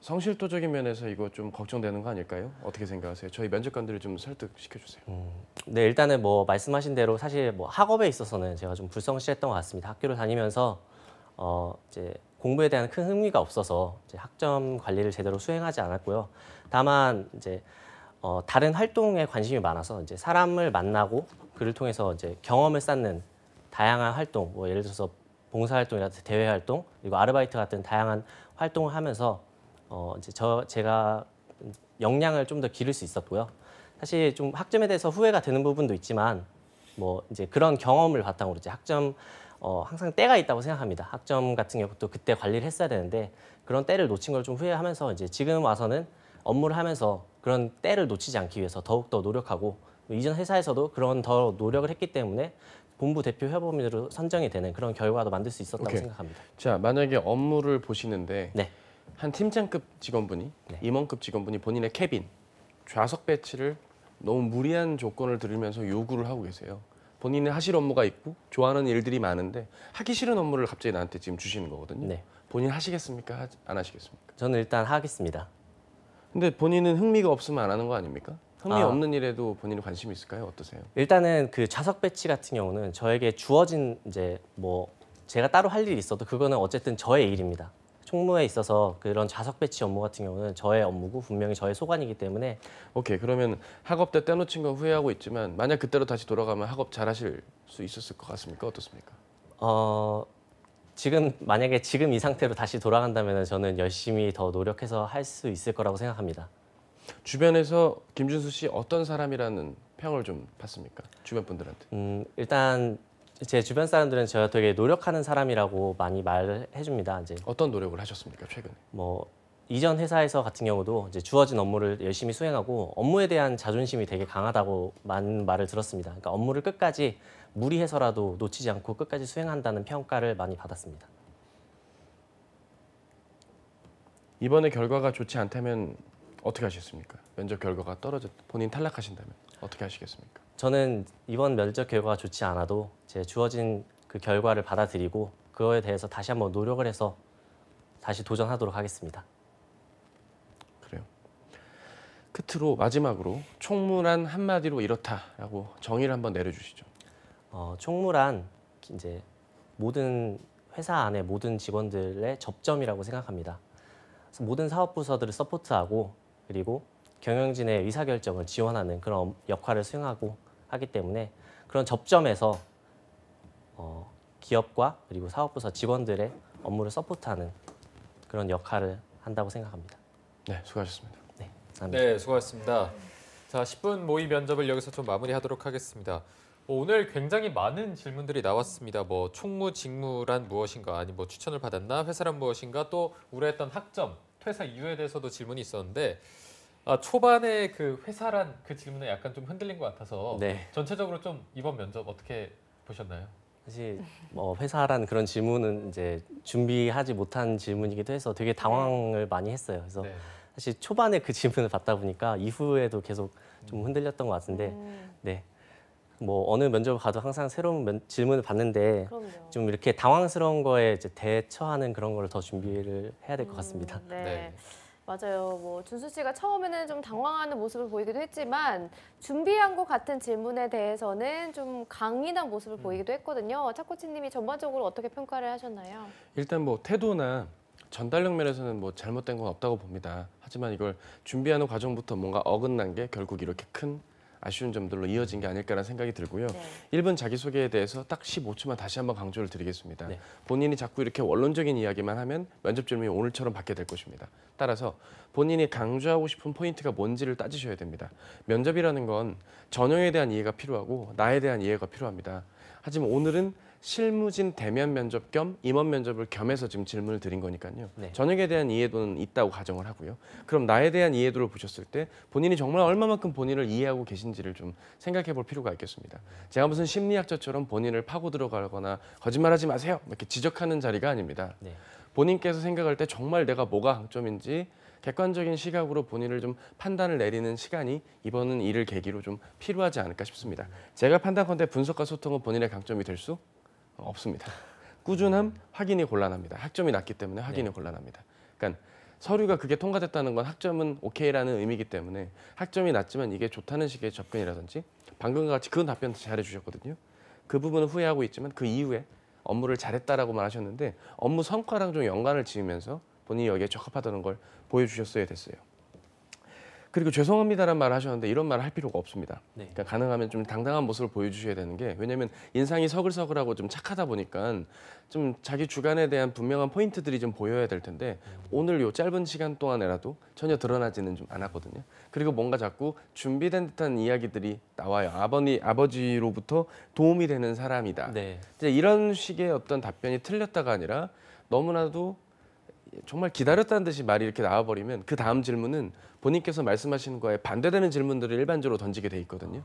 Speaker 4: 성실도적인 면에서 이거 좀 걱정되는 거 아닐까요? 어떻게 생각하세요? 저희 면접관들을 좀 설득시켜 주세요.
Speaker 5: 네, 일단은 뭐 말씀하신 대로 사실 뭐 학업에 있어서는 제가 좀 불성실했던 것 같습니다. 학교를 다니면서 이제 공부에 대한 큰 흥미가 없어서 이제 학점 관리를 제대로 수행하지 않았고요. 다만 이제 다른 활동에 관심이 많아서 이제 사람을 만나고 그를 통해서 이제 경험을 쌓는 다양한 활동, 뭐 예를 들어서 봉사활동이라든지 대외 활동, 그리고 아르바이트 같은 다양한 활동을 하면서 이제 제가 역량을 좀 더 기를 수 있었고요. 사실 좀 학점에 대해서 후회가 되는 부분도 있지만 뭐 이제 그런 경험을 바탕으로 이제 학점 항상 때가 있다고 생각합니다. 학점 같은 경우도 그때 관리를 했어야 되는데 그런 때를 놓친 걸 좀 후회하면서 이제 지금 와서는 업무를 하면서 그런 때를 놓치지 않기 위해서 더욱더 노력하고 이전 회사에서도 그런 더 노력을 했기 때문에 본부 대표 협업인으로 선정이 되는 그런 결과도 만들 수 있었다고
Speaker 4: 오케이.
Speaker 5: 생각합니다.
Speaker 4: 자, 만약에 업무를 보시는데
Speaker 5: 네.
Speaker 4: 한 팀장급 직원분이
Speaker 5: 네.
Speaker 4: 임원급 직원분이 본인의 캐빈 좌석 배치를 너무 무리한 조건을 들으면서 요구를 하고 계세요. 본인이 하실 업무가 있고 좋아하는 일들이 많은데 하기 싫은 업무를 갑자기 나한테 지금 주시는 거거든요.
Speaker 5: 네.
Speaker 4: 본인 하시겠습니까? 안 하시겠습니까?
Speaker 5: 저는 일단 하겠습니다.
Speaker 4: 근데 본인은 흥미가 없으면 안 하는 거 아닙니까? 흥미 없는 일에도 본인이 관심이 있을까요? 어떠세요?
Speaker 5: 일단은 그 좌석 배치 같은 경우는 저에게 주어진 이제 뭐 제가 따로 할 일이 있어도 그거는 어쨌든 저의 일입니다. 총무에 있어서 그런 좌석 배치 업무 같은 경우는 저의 업무고 분명히 저의 소관이기 때문에
Speaker 4: 오케이, 그러면 학업 때 떼놓친 건 후회하고 있지만 만약 그때로 다시 돌아가면 학업 잘하실 수 있었을 것 같습니까? 어떻습니까?
Speaker 5: 만약에 지금 이 상태로 다시 돌아간다면 저는 열심히 더 노력해서 할 수 있을 거라고 생각합니다.
Speaker 4: 주변에서 김준수 씨 어떤 사람이라는 평을 좀 받습니까? 주변 분들한테.
Speaker 5: 일단 제 주변 사람들은 제가 되게 노력하는 사람이라고 많이 말을 해줍니다. 이제
Speaker 4: 어떤 노력을 하셨습니까? 최근에?
Speaker 5: 뭐 이전 회사에서 같은 경우도 이제 주어진 업무를 열심히 수행하고 업무에 대한 자존심이 되게 강하다고 많은 말을 들었습니다. 그러니까 업무를 끝까지 무리해서라도 놓치지 않고 끝까지 수행한다는 평가를 많이 받았습니다.
Speaker 4: 이번에 결과가 좋지 않다면 어떻게 하시겠습니까? 면접 결과가 떨어져 본인 탈락하신다면 어떻게 하시겠습니까?
Speaker 5: 저는 이번 면접 결과가 좋지 않아도 제 주어진 그 결과를 받아들이고 그거에 대해서 다시 한번 노력을 해서 다시 도전하도록 하겠습니다.
Speaker 4: 그래요. 끝으로 마지막으로 총무란 한마디로 이렇다라고 정의를 한번 내려주시죠.
Speaker 5: 총무란 이제 모든 회사 안에 모든 직원들의 접점이라고 생각합니다. 그래서 모든 사업 부서들을 서포트하고 그리고 경영진의 의사결정을 지원하는 그런 역할을 수행하고 하기 때문에 그런 접점에서 기업과 그리고 사업부서 직원들의 업무를 서포트하는 그런 역할을 한다고 생각합니다.
Speaker 4: 네, 수고하셨습니다.
Speaker 5: 네, 감사합니다.
Speaker 1: 네, 수고하셨습니다. 자, 10분 모의 면접을 여기서 좀 마무리하도록 하겠습니다. 오늘 굉장히 많은 질문들이 나왔습니다. 뭐 총무 직무란 무엇인가, 아니 뭐 추천을 받았나, 회사란 무엇인가, 또 우려했던 학점, 퇴사 이유에 대해서도 질문이 있었는데 초반에 그 회사란 그 질문에 약간 좀 흔들린 것 같아서
Speaker 5: 네.
Speaker 1: 전체적으로 좀 이번 면접 어떻게 보셨나요?
Speaker 5: 사실 회사란 그런 질문은 이제 준비하지 못한 질문이기도 해서 되게 당황을 많이 했어요. 그래서
Speaker 1: 네.
Speaker 5: 사실 초반에 그 질문을 받다 보니까 이후에도 계속 좀 흔들렸던 것 같은데, 네. 뭐 어느 면접을 가도 항상 새로운 질문을 받는데
Speaker 2: 그럼요.
Speaker 5: 좀 이렇게 당황스러운 거에 이제 대처하는 그런 걸 더 준비를 해야 될 것 같습니다.
Speaker 2: 네.
Speaker 1: 네.
Speaker 2: 맞아요. 뭐 준수 씨가 처음에는 좀 당황하는 모습을 보이기도 했지만 준비한 것 같은 질문에 대해서는 좀 강인한 모습을 보이기도 했거든요. 차코치님이 전반적으로 어떻게 평가를 하셨나요?
Speaker 4: 일단 뭐 태도나 전달력 면에서는 뭐 잘못된 건 없다고 봅니다. 하지만 이걸 준비하는 과정부터 뭔가 어긋난 게 결국 이렇게 큰 아쉬운 점들로 이어진 게 아닐까라는 생각이 들고요.
Speaker 2: 네.
Speaker 4: 1분 자기소개에 대해서 딱 15초만 다시 한번 강조를 드리겠습니다.
Speaker 5: 네.
Speaker 4: 본인이 자꾸 이렇게 원론적인 이야기만 하면 면접 질문이 오늘처럼 받게 될 것입니다. 따라서 본인이 강조하고 싶은 포인트가 뭔지를 따지셔야 됩니다. 면접이라는 건 전형에 대한 이해가 필요하고 나에 대한 이해가 필요합니다. 하지만 오늘은 실무진 대면 면접 겸 임원 면접을 겸해서 지금 질문을 드린 거니까요.
Speaker 5: 네.
Speaker 4: 전형에 대한 이해도는 있다고 가정을 하고요. 그럼 나에 대한 이해도를 보셨을 때 본인이 정말 얼마만큼 본인을 이해하고 계신지를 좀 생각해 볼 필요가 있겠습니다. 제가 무슨 심리학자처럼 본인을 파고 들어가거나 거짓말하지 마세요 이렇게 지적하는 자리가 아닙니다.
Speaker 5: 네.
Speaker 4: 본인께서 생각할 때 정말 내가 뭐가 강점인지 객관적인 시각으로 본인을 좀 판단을 내리는 시간이 이번은 이를 계기로 좀 필요하지 않을까 싶습니다. 제가 판단컨대 분석과 소통은 본인의 강점이 될 수 없습니다. 꾸준함 확인이 곤란합니다. 학점이 낮기 때문에 확인이 곤란합니다. 그러니까 서류가 그게 통과됐다는 건 학점은 오케이라는 의미이기 때문에 학점이 낮지만 이게 좋다는 식의 접근이라든지 방금과 같이 그건 답변 잘해 주셨거든요. 그 부분은 후회하고 있지만 그 이후에 업무를 잘했다라고만 하셨는데 업무 성과랑 좀 연관을 지으면서 본인이 여기에 적합하다는 걸 보여주셨어야 됐어요. 그리고 죄송합니다라는 말을 하셨는데 이런 말을 할 필요가 없습니다.
Speaker 5: 네.
Speaker 4: 그러니까 가능하면 좀 당당한 모습을 보여주셔야 되는 게 왜냐하면 인상이 서글서글하고 좀 착하다 보니까 좀 자기 주관에 대한 분명한 포인트들이 좀 보여야 될 텐데 오늘 요 짧은 시간 동안에라도 전혀 드러나지는 좀 않았거든요. 그리고 뭔가 자꾸 준비된 듯한 이야기들이 나와요. 아버지로부터 도움이 되는 사람이다.
Speaker 5: 네.
Speaker 4: 이제 이런 식의 어떤 답변이 틀렸다가 아니라 너무나도 정말 기다렸다는 듯이 말이 이렇게 나와버리면 그 다음 질문은 본인께서 말씀하시는 거에 반대되는 질문들을 일반적으로 던지게 돼 있거든요.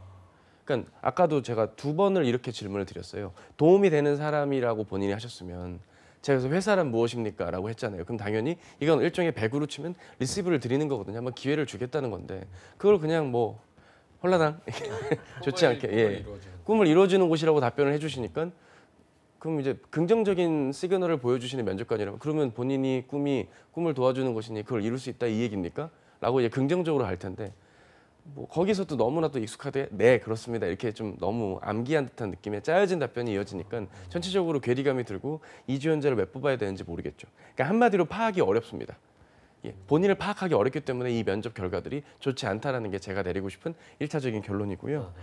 Speaker 4: 그러니까 아까도 제가 2번을 이렇게 질문을 드렸어요. 도움이 되는 사람이라고 본인이 하셨으면 제가 그래서 회사란 무엇입니까? 라고 했잖아요. 그럼 당연히 이건 일종의 배구로 치면 리시브를 드리는 거거든요. 한번 기회를 주겠다는 건데 그걸 그냥 뭐 홀라당 좋지 않게 꿈을 이루어주는 곳이라고 답변을 해주시니까 그럼 이제 긍정적인 시그널을 보여주시는 면접관이라면 그러면 본인이 꿈을 도와주는 것이니 그걸 이룰 수 있다 이 얘기입니까? 라고 이제 긍정적으로 할 텐데 뭐 거기서 또 너무나 또 익숙하게 네 그렇습니다 이렇게 좀 너무 암기한 듯한 느낌의 짜여진 답변이 이어지니까 전체적으로 괴리감이 들고 이 지원자를 왜 뽑아야 되는지 모르겠죠. 그러니까 한마디로 파악이 어렵습니다. 예, 본인을 파악하기 어렵기 때문에 이 면접 결과들이 좋지 않다라는 게 제가 내리고 싶은 1차적인 결론이고요.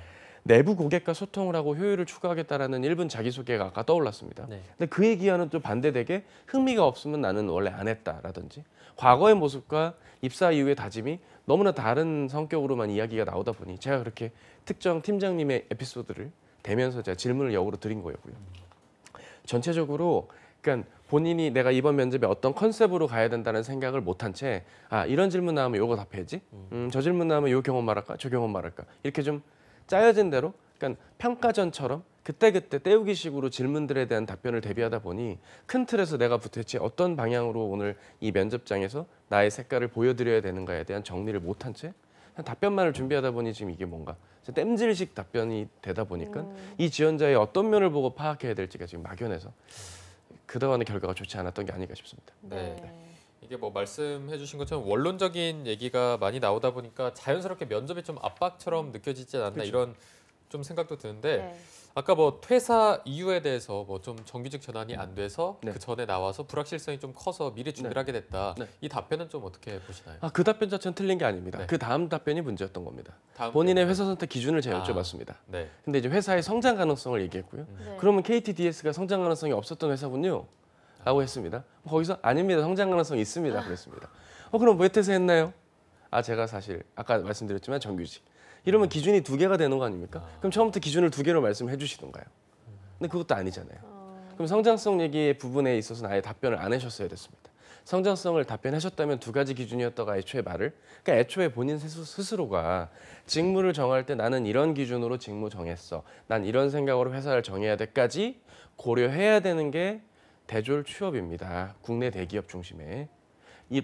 Speaker 4: 내부 고객과 소통을 하고 효율을 추구하겠다라는 1분 자기소개가 아까 떠올랐습니다.
Speaker 5: 네.
Speaker 4: 근데 그 얘기와는 또 반대되게 흥미가 없으면 나는 원래 안 했다라든지 과거의 모습과 입사 이후의 다짐이 너무나 다른 성격으로만 이야기가 나오다 보니 제가 그렇게 특정 팀장님의 에피소드를 대면서 제가 질문을 역으로 드린 거였고요. 전체적으로 그러니까 본인이 내가 이번 면접에 어떤 컨셉으로 가야 된다는 생각을 못한 채 이런 질문 나오면 요거 답해야지. 저 질문 나오면 요 경험 말할까? 저 경험 말할까? 이렇게 좀 짜여진 대로 그러니까 평가전처럼 그때그때 때우기식으로 질문들에 대한 답변을 대비하다 보니 큰 틀에서 내가 도대체 어떤 방향으로 오늘 이 면접장에서 나의 색깔을 보여드려야 되는가에 대한 정리를 못한 채 답변만을 준비하다 보니 지금 이게 뭔가 땜질식 답변이 되다 보니까 이 지원자의 어떤 면을 보고 파악해야 될지가 지금 막연해서 그동안의 결과가 좋지 않았던 게 아닐까 싶습니다.
Speaker 1: 네. 이게 뭐 말씀해 주신 것처럼 원론적인 얘기가 많이 나오다 보니까 자연스럽게 면접이 좀 압박처럼 느껴지지 않나
Speaker 4: 그렇죠.
Speaker 1: 이런 좀 생각도 드는데
Speaker 2: 네.
Speaker 1: 아까 뭐 퇴사 이유에 대해서 뭐 좀 정규직 전환이 안 돼서
Speaker 4: 네.
Speaker 1: 그 전에 나와서 불확실성이 좀 커서 미리 준비를 하게 됐다.
Speaker 4: 네.
Speaker 1: 이 답변은 좀 어떻게 보시나요?
Speaker 4: 그 답변 자체는 틀린 게 아닙니다.
Speaker 1: 네.
Speaker 4: 그 다음 답변이 문제였던 겁니다.
Speaker 1: 다음
Speaker 4: 본인의
Speaker 1: 질문은?
Speaker 4: 회사 선택 기준을 제가 여쭤봤습니다.
Speaker 1: 네.
Speaker 4: 근데 이제 회사의 성장 가능성을 얘기했고요.
Speaker 2: 네.
Speaker 4: 그러면 KTDS가 성장 가능성이 없었던 회사군요. 라고 했습니다. 거기서 아닙니다. 성장 가능성이 있습니다. 그랬습니다. 그럼 왜 퇴사했나요? 제가 사실 아까 말씀드렸지만 정규직. 이러면 기준이 2개가 되는 거 아닙니까? 그럼 처음부터 기준을 2개로 말씀해 주시던가요? 근데 그것도 아니잖아요. 그럼 성장성 얘기의 부분에 있어서는 아예 답변을 안 하셨어야 됐습니다. 성장성을 답변하셨다면 2가지 기준이었다가 애초에 말을 그러니까 애초에 본인 스스로가 직무를 정할 때 나는 이런 기준으로 직무 정했어. 난 이런 생각으로 회사를 정해야 돼까지 고려해야 되는 게 대졸 취업입니다. 국내 대기업 중심에.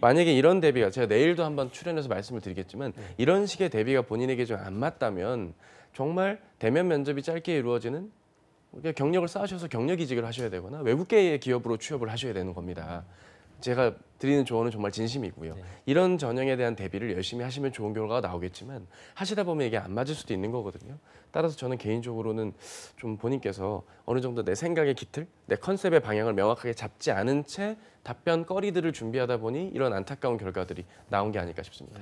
Speaker 4: 만약에 이런 대비가 제가 내일도 한번 출연해서 말씀을 드리겠지만 이런 식의 대비가 본인에게 좀 안 맞다면 정말 대면 면접이 짧게 이루어지는 경력을 쌓으셔서 경력 이직을 하셔야 되거나 외국계의 기업으로 취업을 하셔야 되는 겁니다. 제가 드리는 조언은 정말 진심이고요. 이런 전형에 대한 대비를 열심히 하시면 좋은 결과가 나오겠지만 하시다 보면 이게 안 맞을 수도 있는 거거든요. 따라서 저는 개인적으로는 좀 본인께서 어느 정도 내 생각의 기틀, 내 컨셉의 방향을 명확하게 잡지 않은 채 답변거리들을 준비하다 보니 이런 안타까운 결과들이 나온 게 아닐까 싶습니다.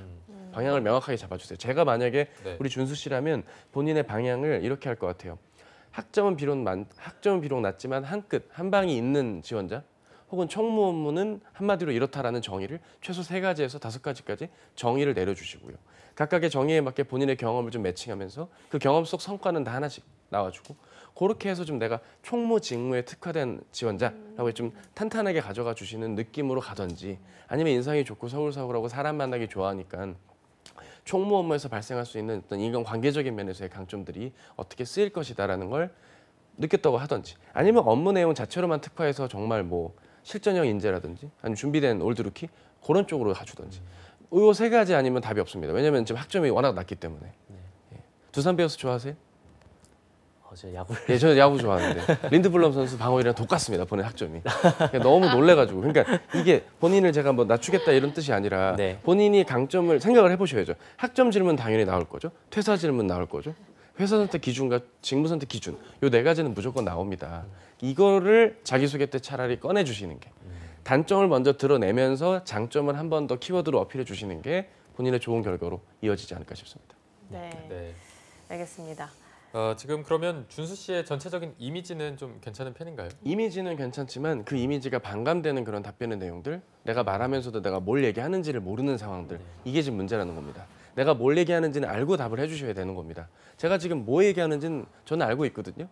Speaker 4: 방향을 명확하게 잡아주세요. 제가 만약에
Speaker 1: 네.
Speaker 4: 우리 준수 씨라면 본인의 방향을 이렇게 할 것 같아요. 학점은 비록 낮지만 한 방이 있는 지원자 혹은 총무 업무는 한마디로 이렇다라는 정의를 최소 3가지에서 5가지까지 정의를 내려주시고요. 각각의 정의에 맞게 본인의 경험을 좀 매칭하면서 그 경험 속 성과는 다 하나씩 나와주고 그렇게 해서 좀 내가 총무 직무에 특화된 지원자라고 좀 탄탄하게 가져가 주시는 느낌으로 가든지 아니면 인상이 좋고 서울서울하고 사람 만나기 좋아하니까 총무 업무에서 발생할 수 있는 어떤 인간관계적인 면에서의 강점들이 어떻게 쓰일 것이다라는 걸 느꼈다고 하든지 아니면 업무 내용 자체로만 특화해서 정말 뭐 실전형 인재라든지 아니면 준비된 올드루키 그런 쪽으로 가주든지 이 3가지 아니면 답이 없습니다. 왜냐하면 지금 학점이 워낙 낮기 때문에. 예. 두산 베어스 좋아하세요?
Speaker 5: 어제 야구를
Speaker 4: 예, 저는 야구 좋아하는데 린드블럼 선수 방어이랑 똑같습니다. 본인 학점이. 너무 놀래가지고. 그러니까 이게 본인을 제가 뭐 낮추겠다 이런 뜻이 아니라
Speaker 5: 네.
Speaker 4: 본인이 강점을 생각을 해보셔야죠. 학점 질문 당연히 나올 거죠. 퇴사 질문 나올 거죠. 회사 선택 기준과 직무 선택 기준 요 4가지는 무조건 나옵니다. 이거를 자기소개 때 차라리 꺼내주시는 게 단점을 먼저 드러내면서 장점을 한 번 더 키워드로 어필해 주시는 게 본인의 좋은 결과로 이어지지 않을까 싶습니다.
Speaker 2: 네.
Speaker 1: 네.
Speaker 2: 알겠습니다.
Speaker 1: 지금 그러면 준수 씨의 전체적인 이미지는 좀 괜찮은 편인가요?
Speaker 4: 이미지는 괜찮지만 그 이미지가 반감되는 그런 답변의 내용들 내가 말하면서도 내가 뭘 얘기하는지를 모르는 상황들 이게 지금 문제라는 겁니다. 내가 뭘 얘기하는지는 알고 답을 해주셔야 되는 겁니다. 제가 지금 뭐 얘기하는지는 저는 알고 있거든요.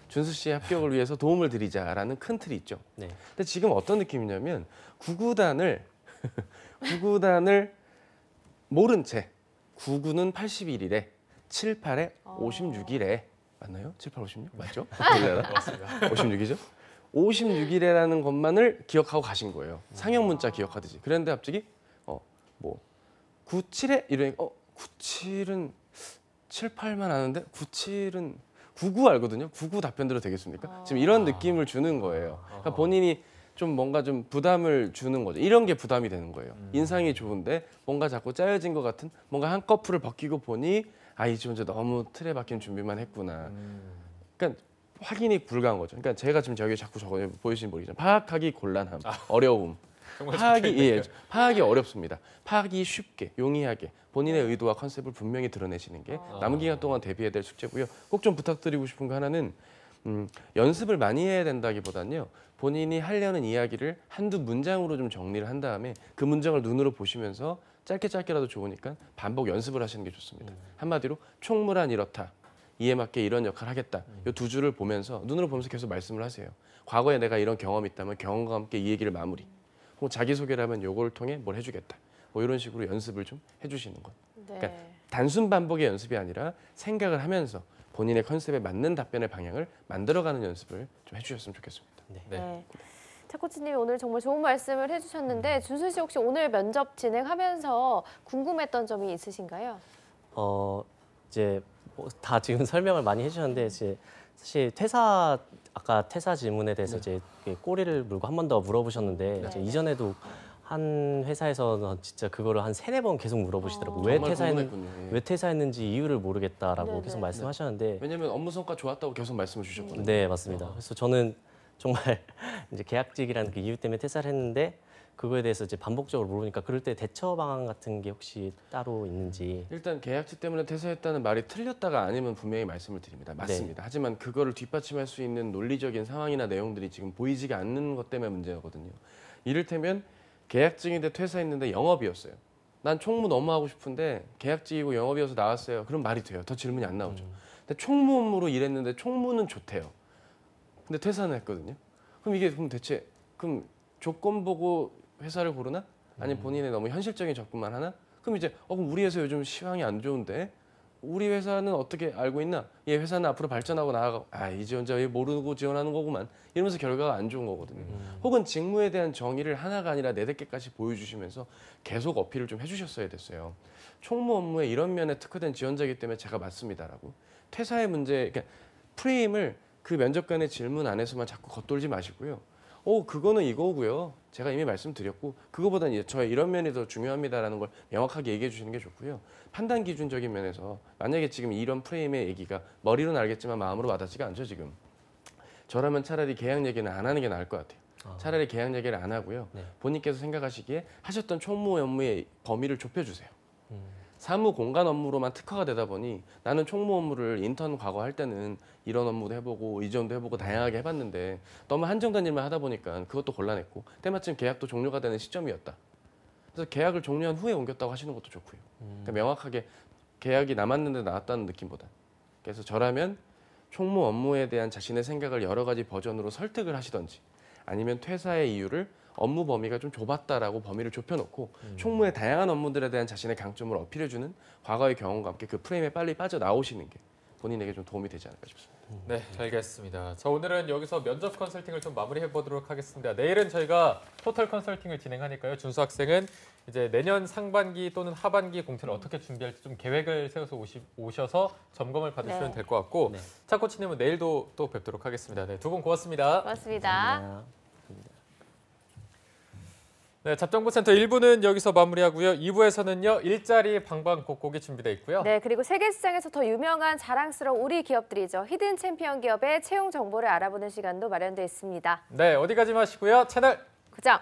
Speaker 4: 준수 씨의 합격을 위해서 도움을 드리자라는 큰 틀이 있죠.
Speaker 5: 네.
Speaker 4: 근데 지금 어떤 느낌이냐면 구구단을 모른 채 9구는 81일에 7, 8에 56일에 맞나요? 7, 8, 56 맞죠?
Speaker 1: 맞습니다.
Speaker 4: 56이죠? 56일이라는 것만을 기억하고 가신 거예요. 상형 문자 기억하듯이. 그런데 갑자기 97에 이러니까 97은 7, 8만 아는데 97은 99 알거든요. 99 답변 들어도 되겠습니까? 지금 이런 느낌을 주는 거예요. 그러니까 본인이 좀 뭔가 좀 부담을 주는 거죠. 이런 게 부담이 되는 거예요. 인상이 좋은데 뭔가 자꾸 짜여진 것 같은 뭔가 한꺼풀을 벗기고 보니 이 지원자 너무 틀에 박힌 준비만 했구나. 그러니까 확인이 불가한 거죠. 그러니까 제가 지금 저기 자꾸 저거 보이시는 모르겠지만 파악하기 곤란함, 어려움.
Speaker 1: 정말
Speaker 4: 파악이 어렵습니다. 파악이 쉽게, 용이하게 본인의 의도와 컨셉을 분명히 드러내시는 게 남은 기간 동안 대비해야 될 숙제고요. 꼭 좀 부탁드리고 싶은 거 하나는 연습을 많이 해야 된다기보다는요. 본인이 하려는 이야기를 한두 문장으로 좀 정리를 한 다음에 그 문장을 눈으로 보시면서 짧게라도 좋으니까 반복 연습을 하시는 게 좋습니다. 한마디로 총무란 이렇다. 이에 맞게 이런 역할을 하겠다. 이 두 줄을 보면서 눈으로 보면서 계속 말씀을 하세요. 과거에 내가 이런 경험이 있다면 경험과 함께 이 얘기를 마무리. 혹은 자기소개를 하면 요걸 통해 뭘 해주겠다. 뭐 이런 식으로 연습을 좀 해주시는 것.
Speaker 2: 네.
Speaker 4: 그러니까 단순 반복의 연습이 아니라 생각을 하면서 본인의 컨셉에 맞는 답변의 방향을 만들어가는 연습을 좀 해주셨으면 좋겠습니다.
Speaker 2: 네. 차 코치님이 오늘 정말 좋은 말씀을 해주셨는데 준수 씨 혹시 오늘 면접 진행하면서 궁금했던 점이 있으신가요?
Speaker 5: 이제 뭐 다 지금 설명을 많이 해주셨는데 이제 사실 아까 퇴사 질문에 대해서 이제 꼬리를 물고 한 번 더 물어보셨는데 이제 이전에도 한 회사에서는 진짜 그거를 한 3-4번 계속 물어보시더라고요. 왜 퇴사했는지 이유를 모르겠다라고
Speaker 2: 네네.
Speaker 5: 계속 말씀하셨는데
Speaker 4: 왜냐하면 업무 성과 좋았다고 계속 말씀을 주셨거든요.
Speaker 5: 네, 맞습니다. 그래서 저는 정말 이제 계약직이라는 그 이유 때문에 퇴사를 했는데 그거에 대해서 이제 반복적으로 물으니까 그럴 때 대처 방안 같은 게 혹시 따로 있는지.
Speaker 4: 일단 계약직 때문에 퇴사했다는 말이 틀렸다가 아니면 분명히 말씀을 드립니다. 맞습니다. 하지만 그거를 뒷받침할 수 있는 논리적인 상황이나 내용들이 지금 보이지가 않는 것 때문에 문제거든요. 이를테면 계약직인데 퇴사했는데 영업이었어요. 난 총무 너무 하고 싶은데 계약직이고 영업이어서 나왔어요. 그럼 말이 돼요. 더 질문이 안 나오죠. 근데 총무 업무로 일했는데 총무는 좋대요. 근데 퇴사는 했거든요. 그럼 대체 조건 보고 회사를 고르나? 아니면 본인의 너무 현실적인 접근만 하나? 그럼 이제 그럼 우리 회사 요즘 시황이 안 좋은데 우리 회사는 어떻게 알고 있나? 얘 회사는 앞으로 발전하고 나아가고 이제 혼자 얘 모르고 지원하는 거구만. 이러면서 결과가 안 좋은 거거든요. 혹은 직무에 대한 정의를 하나가 아니라 4-5개까지 보여주시면서 계속 어필을 좀 해주셨어야 됐어요. 총무 업무에 이런 면에 특화된 지원자이기 때문에 제가 맞습니다라고. 퇴사의 문제, 그러니까 프레임을 그 면접관의 질문 안에서만 자꾸 겉돌지 마시고요. 그거는 이거고요. 제가 이미 말씀드렸고 그거보다는 저의 이런 면이 더 중요합니다라는 걸 명확하게 얘기해 주시는 게 좋고요. 판단 기준적인 면에서 만약에 지금 이런 프레임의 얘기가 머리로는 알겠지만 마음으로 와닿지가 않죠 지금. 저라면 차라리 계약 얘기는 안 하는 게 나을 것 같아요. 차라리 계약 얘기를 안 하고요. 본인께서 생각하시기에 하셨던 총무 업무의 범위를 좁혀주세요. 사무 공간 업무로만 특화가 되다 보니 나는 총무 업무를 인턴 과거 할 때는 이런 업무도 해보고 이전도 해보고 다양하게 해봤는데 너무 한정된 일만 하다 보니까 그것도 곤란했고 때마침 계약도 종료가 되는 시점이었다. 그래서 계약을 종료한 후에 옮겼다고 하시는 것도 좋고요. 그러니까 명확하게 계약이 남았는데 나왔다는 느낌보다. 그래서 저라면 총무 업무에 대한 자신의 생각을 여러 가지 버전으로 설득을 하시던지 아니면 퇴사의 이유를 업무 범위가 좀 좁았다라고 범위를 좁혀놓고 총무의 다양한 업무들에 대한 자신의 강점을 어필해주는 과거의 경험과 함께 그 프레임에 빨리 빠져나오시는 게 본인에게 좀 도움이 되지 않을까 싶습니다.
Speaker 1: 네, 알겠습니다. 자, 오늘은 여기서 면접 컨설팅을 좀 마무리해 보도록 하겠습니다. 내일은 저희가 토탈 컨설팅을 진행하니까요. 준수 학생은 이제 내년 상반기 또는 하반기 공채를 어떻게 준비할지 좀 계획을 세워서 오셔서 점검을 받으시면 될 것 같고 차 코치님은 내일도 또 뵙도록 하겠습니다. 네, 두 분 고맙습니다.
Speaker 2: 고맙습니다.
Speaker 5: 감사합니다.
Speaker 1: 네, 잡정보센터 1부는 여기서 마무리하고요. 2부에서는요. 일자리 방방곡곡이 준비되어 있고요.
Speaker 2: 네, 그리고 세계 시장에서 더 유명한 자랑스러운 우리 기업들이죠. 히든 챔피언 기업의 채용 정보를 알아보는 시간도 마련되어 있습니다.
Speaker 1: 네, 어디 가지 마시고요. 채널
Speaker 2: 고정!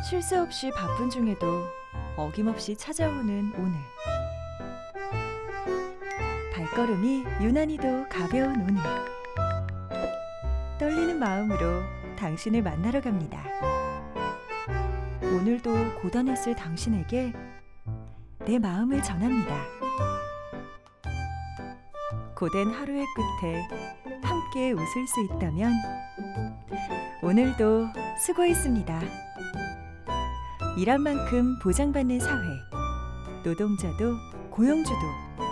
Speaker 7: 쉴 새 없이 바쁜 중에도 어김없이 찾아오는 오늘. 발걸음이 유난히도 가벼운 오늘. 떨리는 마음으로 당신을 만나러 갑니다. 오늘도 고단했을 당신에게 내 마음을 전합니다. 고된 하루의 끝에 함께 웃을 수 있다면 오늘도 수고했습니다. 일한 만큼 보장받는 사회, 노동자도 고용주도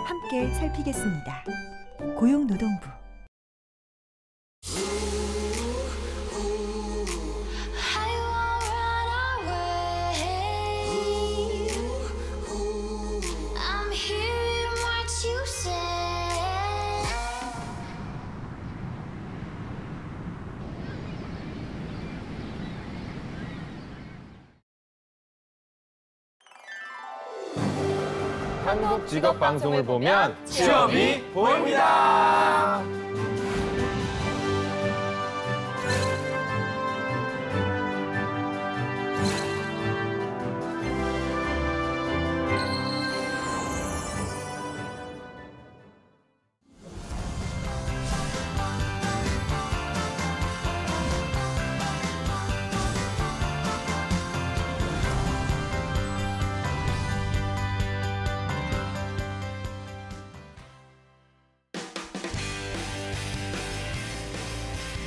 Speaker 7: 함께 살피겠습니다. 고용노동부.
Speaker 1: 한국 직업 방송을 보면 취업이 보입니다.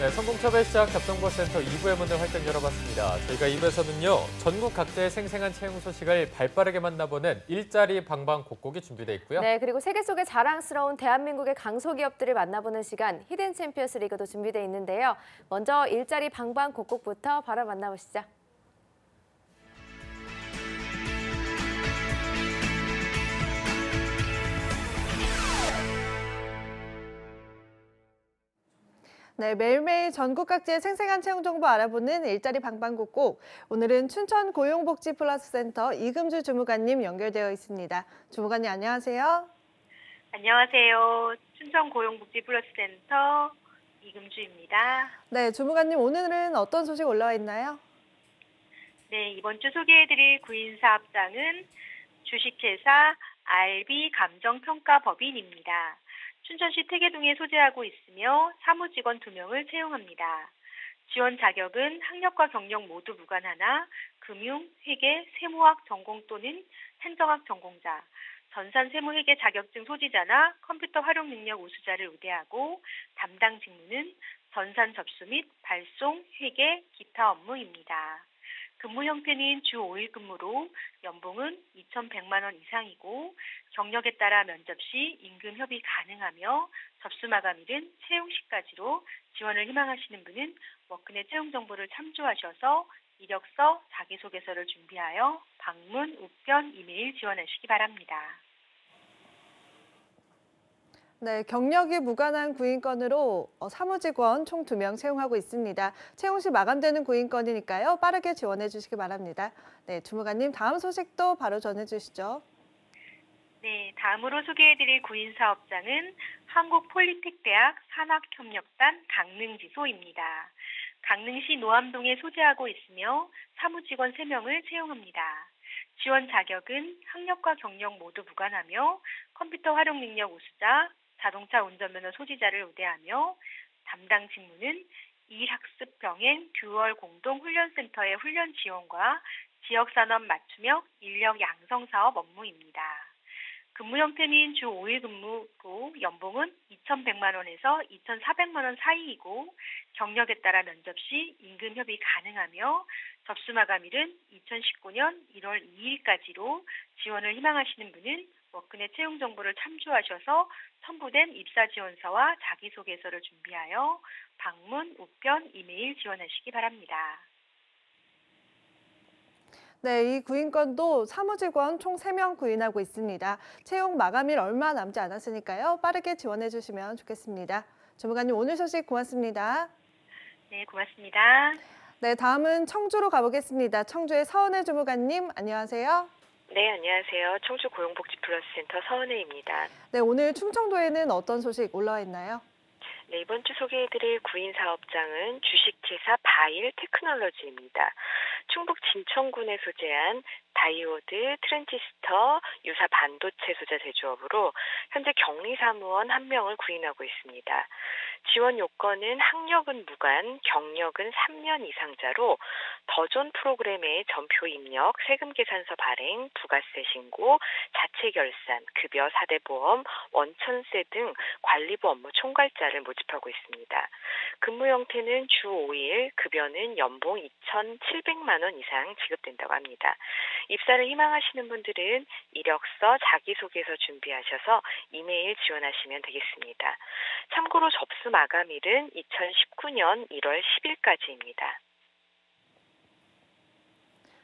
Speaker 1: 네, 성공섭의 시작 접정보센터 2부의 문을 활짝 열어봤습니다. 저희가 2부에서는요. 전국 각지의 생생한 채용 소식을 발빠르게 만나보는 일자리 방방곡곡이 준비되어 있고요.
Speaker 2: 네, 그리고 세계 속의 자랑스러운 대한민국의 강소기업들을 만나보는 시간 히든 챔피언스 리그도 준비되어 있는데요. 먼저 일자리 방방곡곡부터 바로 만나보시죠.
Speaker 6: 네, 매일매일 전국 각지의 생생한 채용 정보 알아보는 일자리 방방곡곡. 오늘은 춘천 고용복지플러스센터 이금주 주무관님 연결되어 있습니다. 주무관님 안녕하세요.
Speaker 8: 안녕하세요. 춘천 고용복지플러스센터 이금주입니다.
Speaker 6: 네, 주무관님 오늘은 어떤 소식 올라와 있나요?
Speaker 8: 네, 이번 주 소개해드릴 구인사업장은 주식회사 RB감정평가법인입니다. 춘천시 태계동에 소재하고 있으며 사무직원 2명을 채용합니다. 지원 자격은 학력과 경력 모두 무관하나 금융, 회계, 세무학 전공 또는 행정학 전공자, 전산세무회계 자격증 소지자나 컴퓨터 활용 능력 우수자를 우대하고 담당 직무는 전산 접수 및 발송, 회계, 기타 업무입니다. 근무 형태는 주 5일 근무로 연봉은 2,100만 원 이상이고 경력에 따라 면접 시 임금 협의 가능하며 접수 마감일은 채용 시까지로 지원을 희망하시는 분은 워크넷 채용 정보를 참조하셔서 이력서, 자기소개서를 준비하여 방문, 우편, 이메일 지원하시기 바랍니다.
Speaker 6: 네, 경력이 무관한 구인건으로 사무직원 총 2명 채용하고 있습니다. 채용 시 마감되는 구인건이니까요. 빠르게 지원해 주시기 바랍니다. 네, 주무관님 다음 소식도 바로 전해 주시죠.
Speaker 8: 네, 다음으로 소개해드릴 구인사업장은 한국폴리텍대학 산학협력단 강릉지소입니다. 강릉시 노암동에 소재하고 있으며 사무직원 3명을 채용합니다. 지원 자격은 학력과 경력 모두 무관하며 컴퓨터 활용 능력 우수자, 자동차 운전면허 소지자를 우대하며 담당 직무는 일학습 병행 듀얼 공동 훈련센터의 훈련 지원과 지역산업 맞춤형 인력 양성 사업 업무입니다. 근무 형태는 주 5일 근무고 연봉은 2,100만 원에서 2,400만 원 사이이고 경력에 따라 면접 시 임금 협의 가능하며 접수 마감일은 2019년 1월 2일까지로 지원을 희망하시는 분은 워크넷 채용 정보를 참조하셔서 첨부된 입사 지원서와 자기소개서를 준비하여 방문, 우편, 이메일 지원하시기 바랍니다.
Speaker 6: 네, 이 구인건도 사무직원 총 3명 구인하고 있습니다. 채용 마감일 얼마 남지 않았으니까요. 빠르게 지원해 주시면 좋겠습니다. 주무관님 오늘 소식 고맙습니다.
Speaker 8: 네, 고맙습니다.
Speaker 6: 네, 다음은 청주로 가보겠습니다. 청주의 서은혜 주무관님 안녕하세요.
Speaker 9: 네, 안녕하세요. 청주 고용복지플러스센터 서은혜입니다.
Speaker 6: 네, 오늘 충청도에는 어떤 소식 올라와 있나요?
Speaker 9: 네, 이번 주 소개해드릴 구인사업장은 주식회사 바일 테크놀로지입니다. 충북 진천군에 소재한 다이오드, 트랜지스터, 유사 반도체 소재 제조업으로 현재 격리사무원 1명을 구인하고 있습니다. 지원 요건은 학력은 무관, 경력은 3년 이상자로 더존 프로그램의 전표 입력, 세금 계산서 발행, 부가세 신고, 자체 결산, 급여 4대 보험, 원천세 등 관리부 업무 총괄자를 모집하고 있습니다. 근무 형태는 주 5일, 급여는 연봉 2,700만 원 이상 지급된다고 합니다. 입사를 희망하시는 분들은 이력서, 자기소개서 준비하셔서 이메일 지원하시면 되겠습니다. 참고로 접수 마감일은 2019년 1월 10일까지입니다.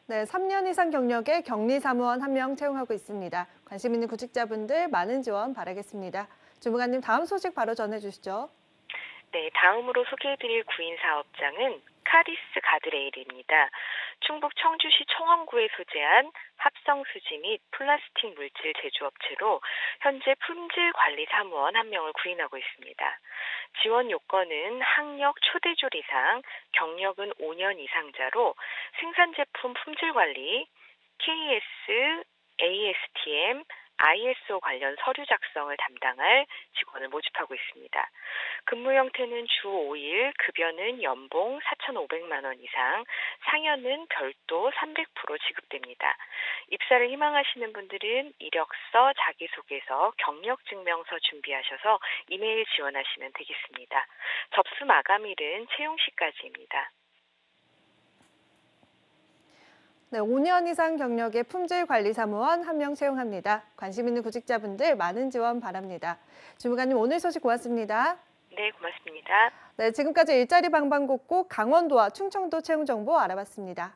Speaker 6: 네, 3년 이상 경력의 격리사무원 1명 채용하고 있습니다. 관심 있는 구직자분들 많은 지원 바라겠습니다. 주무관님 다음 소식 바로 전해주시죠.
Speaker 9: 네, 다음으로 소개해드릴 구인사업장은 카리스 가드레일입니다. 충북 청주시 청원구에 소재한 합성수지 및 플라스틱 물질 제조업체로 현재 품질관리사무원 1명을 구인하고 있습니다. 지원 요건은 학력 초대졸 이상, 경력은 5년 이상자로 생산제품 품질관리, KS, ASTM, ISO 관련 서류 작성을 담당할 직원을 모집하고 있습니다. 근무 형태는 주 5일, 급여는 연봉 4,500만 원 이상, 상여는 별도 300% 지급됩니다. 입사를 희망하시는 분들은 이력서, 자기소개서, 경력증명서 준비하셔서 이메일 지원하시면 되겠습니다. 접수 마감일은 채용 시까지입니다.
Speaker 6: 네, 5년 이상 경력의 품질관리사무원 1명 채용합니다. 관심 있는 구직자분들 많은 지원 바랍니다. 주무관님 오늘 소식 고맙습니다.
Speaker 9: 네, 고맙습니다.
Speaker 6: 네, 지금까지 일자리 방방곡곡 강원도와 충청도 채용 정보 알아봤습니다.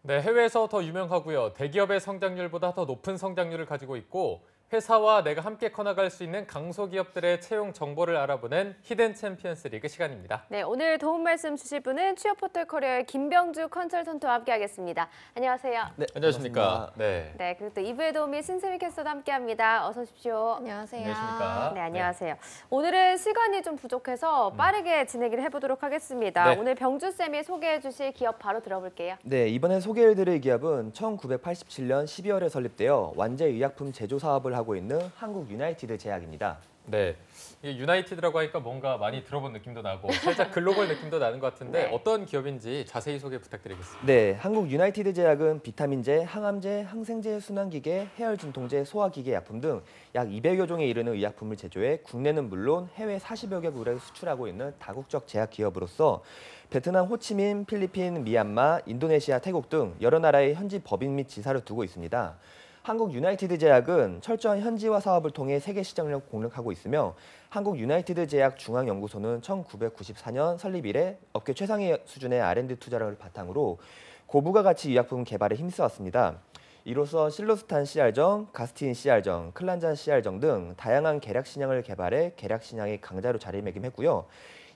Speaker 1: 네, 해외에서 더 유명하고요. 대기업의 성장률보다 더 높은 성장률을 가지고 있고 회사와 내가 함께 커나갈 수 있는 강소기업들의 채용 정보를 알아보는 히든 챔피언스 리그 시간입니다.
Speaker 2: 네, 오늘 도움 말씀 주실 분은 취업포털 커리어의 김병주 컨설턴트와 함께하겠습니다. 안녕하세요.
Speaker 1: 네, 안녕하십니까. 네.
Speaker 2: 네, 그리고 또 2부의 도우미 신세미 캐스터도 함께합니다. 어서 오십시오.
Speaker 10: 안녕하세요.
Speaker 1: 안녕하십니까.
Speaker 2: 네, 안녕하세요. 오늘은 시간이 좀 부족해서 빠르게 진행을 해보도록 하겠습니다.
Speaker 1: 네.
Speaker 2: 오늘 병주쌤이 소개해 주실 기업 바로 들어볼게요.
Speaker 11: 네, 이번에 소개해드릴 기업은 1987년 12월에 설립되어 완제 의약품 제조 사업을 하고 있는 한국 유나이티드 제약입니다.
Speaker 1: 네, 이 유나이티드라고 하니까 뭔가 많이 들어본 느낌도 나고 살짝 글로벌 느낌도 나는 것 같은데
Speaker 2: 네.
Speaker 1: 어떤 기업인지 자세히 소개 부탁드리겠습니다.
Speaker 11: 네, 한국 유나이티드 제약은 비타민제, 항암제, 항생제, 순환기계, 해열 진통제, 소화기계 약품 등 약 200여 종에 이르는 의약품을 제조해 국내는 물론 해외 40여 개국에 수출하고 있는 다국적 제약 기업으로서 베트남 호치민, 필리핀, 미얀마, 인도네시아, 태국 등 여러 나라의 현지 법인 및 지사를 두고 있습니다. 한국 유나이티드 제약은 철저한 현지화 사업을 통해 세계 시장을 공략하고 있으며 한국 유나이티드 제약 중앙연구소는 1994년 설립 이래 업계 최상의 수준의 R&D 투자를 바탕으로 고부가 가치 의약품 개발에 힘써왔습니다. 이로써 실로스탄 CR정, 가스티인 CR정, 클란잔 CR정 등 다양한 계략 신약을 개발해 계략 신약의 강자로 자리매김했고요.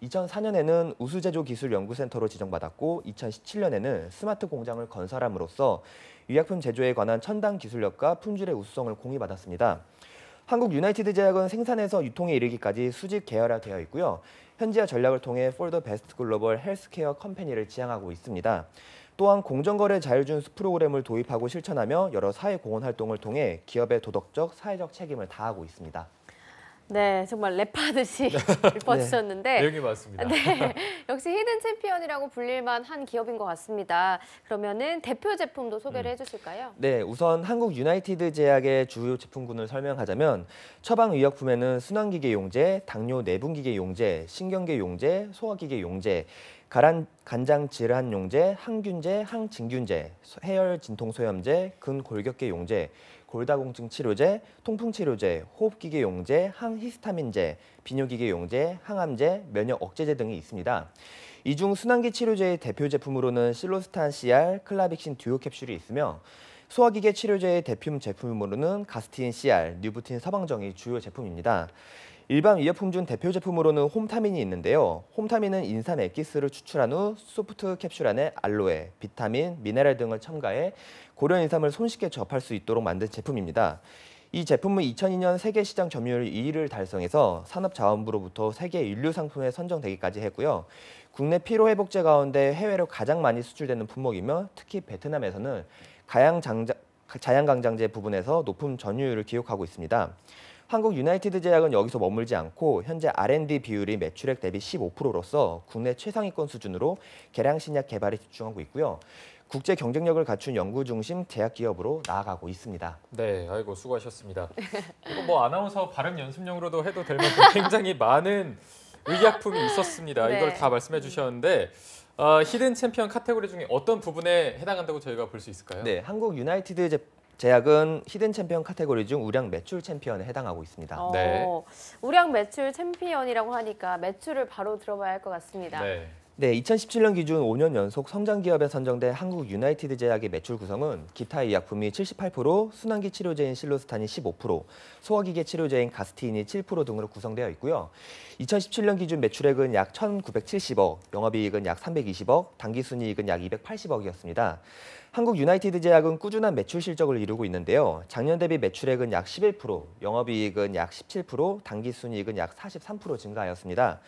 Speaker 11: 2004년에는 우수제조기술연구센터로 지정받았고 2017년에는 스마트 공장을 건설함으로써 의약품 제조에 관한 첨단 기술력과 품질의 우수성을 공유받았습니다. 한국 유나이티드 제약은 생산에서 유통에 이르기까지 수직 계열화되어 있고요. 현지화 전략을 통해 For the Best 글로벌 헬스케어 컴퍼니를 지향하고 있습니다. 또한 공정거래 자율준수 프로그램을 도입하고 실천하며 여러 사회공헌 활동을 통해 기업의 도덕적, 사회적 책임을 다하고 있습니다.
Speaker 2: 네, 정말 랩하듯이 읊어주셨는데
Speaker 1: 내용이 많습니다.
Speaker 2: 네, 역시 히든 챔피언이라고 불릴만 한 기업인 것 같습니다. 그러면은 대표 제품도 소개를 해주실까요?
Speaker 11: 네, 우선 한국 유나이티드 제약의 주요 제품군을 설명하자면 처방의약품에는 순환기계 용제, 당뇨 내분기계 용제, 신경계 용제, 소화기계 용제, 간장 질환 용제, 항균제, 항진균제, 해열 진통 소염제, 근골격계 용제, 골다공증 치료제, 통풍 치료제, 호흡기계 용제, 항히스타민제, 비뇨기계 용제, 항암제, 면역 억제제 등이 있습니다. 이 중 순환기 치료제의 대표 제품으로는 실로스탄 CR, 클라빅신 듀오 캡슐이 있으며 소화기계 치료제의 대표 제품으로는 가스티인 CR, 뉴부틴 서방정이 주요 제품입니다. 일반 의약품 중 대표 제품으로는 홈타민이 있는데요. 홈타민은 인삼 액기스를 추출한 후 소프트 캡슐 안에 알로에, 비타민, 미네랄 등을 첨가해 고려 인삼을 손쉽게 접할 수 있도록 만든 제품입니다. 이 제품은 2002년 세계 시장 점유율 2위를 달성해서 산업자원부로부터 세계 인류 상품에 선정되기까지 했고요. 국내 피로회복제 가운데 해외로 가장 많이 수출되는 품목이며 특히 베트남에서는 자양강장제 부분에서 높은 점유율을 기록하고 있습니다. 한국 유나이티드 제약은 여기서 머물지 않고 현재 R&D 비율이 매출액 대비 15%로서 국내 최상위권 수준으로 계량 신약 개발에 집중하고 있고요. 국제 경쟁력을 갖춘 연구 중심 제약 기업으로 나아가고 있습니다.
Speaker 1: 네, 아이고 수고하셨습니다. 이거 뭐 아나운서 발음 연습용으로도 해도 될 만큼 굉장히 많은 의약품이 있었습니다.
Speaker 2: 네.
Speaker 1: 이걸 다 말씀해 주셨는데 히든 챔피언 카테고리 중에 어떤 부분에 해당한다고 저희가 볼 수 있을까요?
Speaker 11: 네, 한국 유나이티드 제약은 히든 챔피언 카테고리 중 우량 매출 챔피언에 해당하고 있습니다.
Speaker 1: 네.
Speaker 2: 우량 매출 챔피언이라고 하니까 매출을 바로 들어봐야 할 것 같습니다.
Speaker 1: 네.
Speaker 11: 네, 2017년 기준 5년 연속 성장 기업에 선정된 한국 유나이티드 제약의 매출 구성은 기타 의약품이 78%, 순환기 치료제인 실로스탄이 15%, 소화기계 치료제인 가스티인이 7% 등으로 구성되어 있고요. 2017년 기준 매출액은 약 1,970억, 영업이익은 약 320억, 당기순이익은 약 280억이었습니다. 한국 유나이티드 제약은 꾸준한 매출 실적을 이루고 있는데요. 작년 대비 매출액은 약 11%, 영업이익은 약 17%, 당기순이익은 약 43% 증가하였습니다.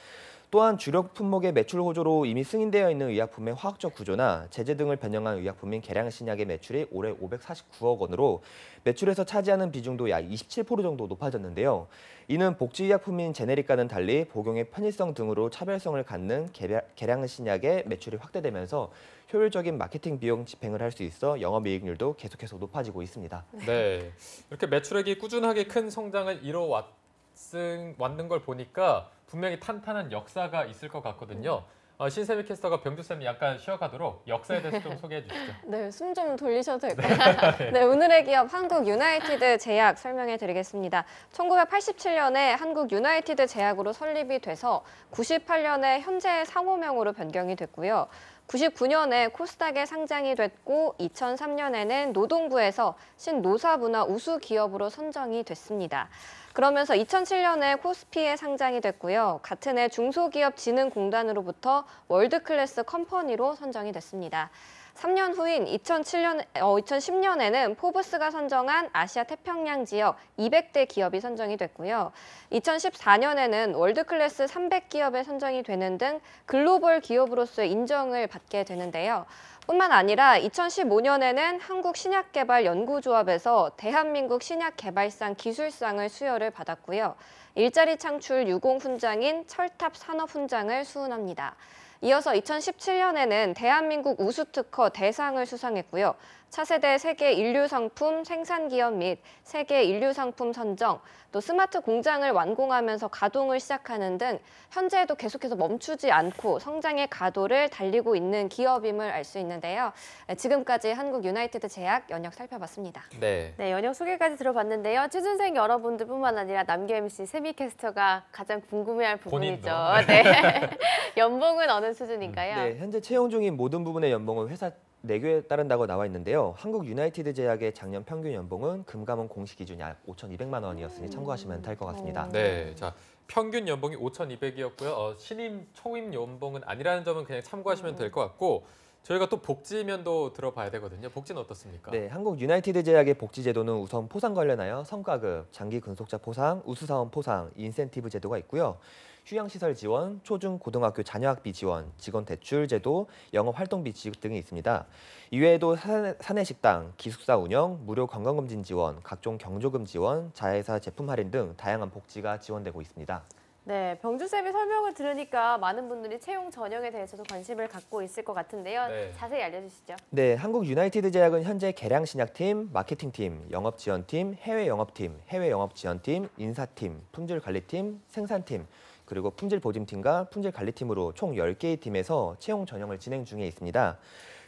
Speaker 11: 또한 주력 품목의 매출 호조로 이미 승인되어 있는 의약품의 화학적 구조나 제재 등을 변형한 의약품인 계량신약의 매출이 올해 549억 원으로 매출에서 차지하는 비중도 약 27% 정도 높아졌는데요. 이는 복지의약품인 제네리카는 달리 복용의 편의성 등으로 차별성을 갖는 계량신약의 매출이 확대되면서 효율적인 마케팅 비용 집행을 할 수 있어 영업이익률도 계속해서 높아지고 있습니다.
Speaker 1: 네, 이렇게 매출액이 꾸준하게 큰 성장을 이뤄왔는 걸 보니까 분명히 탄탄한 역사가 있을 것 같거든요. 신세미 캐스터가 병주쌤이 약간 쉬어가도록 역사에 대해서 좀 소개해 주시죠.
Speaker 10: 네, 숨 좀 돌리셔도 될 것 같아요. 네, 오늘의 기업 한국 유나이티드 제약 설명해 드리겠습니다. 1987년에 한국 유나이티드 제약으로 설립이 돼서 98년에 현재 상호명으로 변경이 됐고요. 99년에 코스닥에 상장이 됐고 2003년에는 노동부에서 신노사문화 우수 기업으로 선정이 됐습니다. 그러면서 2007년에 코스피에 상장이 됐고요. 같은 해 중소기업진흥공단으로부터 월드클래스 컴퍼니로 선정이 됐습니다. 3년 후인 2010년에는 포브스가 선정한 아시아 태평양 지역 200대 기업이 선정이 됐고요. 2014년에는 월드클래스 300기업에 선정이 되는 등 글로벌 기업으로서의 인정을 받게 되는데요. 뿐만 아니라 2015년에는 한국신약개발연구조합에서 대한민국 신약개발상 기술상을 수여를 받았고요. 일자리 창출 유공훈장인 철탑산업훈장을 수훈합니다. 이어서 2017년에는 대한민국 우수특허 대상을 수상했고요. 차세대 세계 인류상품 생산기업 및 세계 인류상품 선정, 또 스마트 공장을 완공하면서 가동을 시작하는 등 현재에도 계속해서 멈추지 않고 성장의 가도를 달리고 있는 기업임을 알 수 있는데요. 지금까지 한국 유나이티드 제약 연역 살펴봤습니다.
Speaker 2: 네, 연역 소개까지 들어봤는데요. 취준생 여러분들뿐만 아니라 남규 MC 세미 캐스터가 가장 궁금해할 부분이죠. 네. 연봉은 어느 수준인가요?
Speaker 11: 네, 현재 채용 중인 모든 부분의 연봉은 회사 내규에 따른다고 나와 있는데요. 한국 유나이티드 제약의 작년 평균 연봉은 금감원 공시 기준 약 5,200만 원이었으니 참고하시면 될 것 같습니다.
Speaker 1: 네, 자 평균 연봉이 5,200이었고요. 신임 초임 연봉은 아니라는 점은 그냥 참고하시면 될 것 같고 저희가 또 복지면도 들어봐야 되거든요. 복지는 어떻습니까?
Speaker 11: 네, 한국 유나이티드 제약의 복지 제도는 우선 포상 관련하여 성과급, 장기 근속자 포상, 우수사원 포상, 인센티브 제도가 있고요. 휴양시설 지원, 초중 고등학교 자녀학비 지원, 직원 대출 제도, 영업활동비 지급 등이 있습니다. 이외에도 사내식당, 기숙사 운영, 무료 건강검진 지원, 각종 경조금 지원, 자회사 제품 할인 등 다양한 복지가 지원되고 있습니다.
Speaker 2: 네, 병주쌤의 설명을 들으니까 많은 분들이 채용 전형에 대해서도 관심을 갖고 있을 것 같은데요.
Speaker 1: 네.
Speaker 2: 자세히 알려주시죠.
Speaker 11: 네, 한국 유나이티드 제약은 현재 계량신약팀, 마케팅팀, 영업지원팀, 해외영업팀, 해외영업지원팀, 인사팀, 품질관리팀, 생산팀, 그리고 품질보증팀과 품질관리팀으로 총 10개의 팀에서 채용 전형을 진행 중에 있습니다.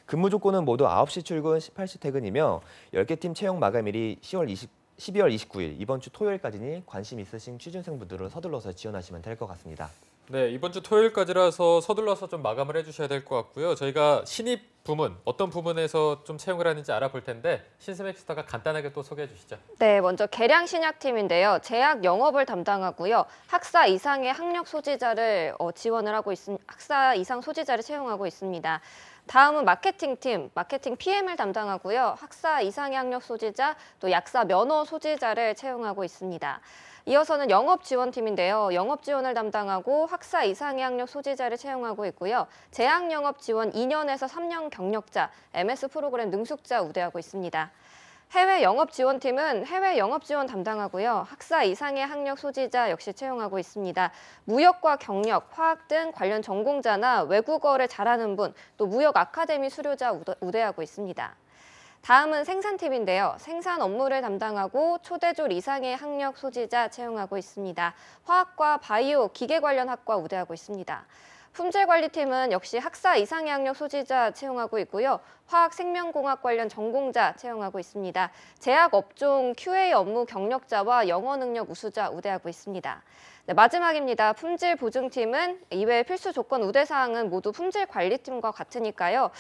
Speaker 11: 근무 조건은 모두 9시 출근, 18시 퇴근이며 10개 팀 채용 마감일이 12월 29일 이번 주 토요일까지니 관심 있으신 취준생분들은 서둘러서 지원하시면 될 것 같습니다.
Speaker 1: 네, 이번 주 토요일까지라서 서둘러서 좀 마감을 해주셔야 될 것 같고요. 저희가 신입 부문, 어떤 부분에서 좀 채용을 하는지 알아볼 텐데 신세미 캐스터가 간단하게 또 소개해 주시죠.
Speaker 10: 네, 먼저 계량신약팀인데요. 제약 영업을 담당하고요. 학사 이상의 학력 소지자를 지원을 하고 학사 이상 소지자를 채용하고 있습니다. 다음은 마케팅팀, 마케팅 PM을 담당하고요. 학사 이상의 학력 소지자, 또 약사 면허 소지자를 채용하고 있습니다. 이어서는 영업지원팀인데요. 영업지원을 담당하고 학사 이상의 학력 소지자를 채용하고 있고요. 제약영업지원 2년에서 3년 경력자, MS 프로그램 능숙자 우대하고 있습니다. 해외영업지원팀은 해외영업지원 담당하고요. 학사 이상의 학력 소지자 역시 채용하고 있습니다. 무역과 경력, 화학 등 관련 전공자나 외국어를 잘하는 분, 또 무역 아카데미 수료자 우대하고 있습니다. 다음은 생산팀인데요. 생산 업무를 담당하고 초대졸 이상의 학력 소지자 채용하고 있습니다. 화학과 바이오, 기계 관련 학과 우대하고 있습니다. 품질관리팀은 역시 학사 이상의 학력 소지자 채용하고 있고요. 화학생명공학 관련 전공자 채용하고 있습니다. 제약 업종 QA 업무 경력자와 영어 능력 우수자 우대하고 있습니다. 네, 마지막입니다. 품질 보증팀은 이외의 필수 조건 우대 사항은 모두 품질 관리팀과 같으니까요.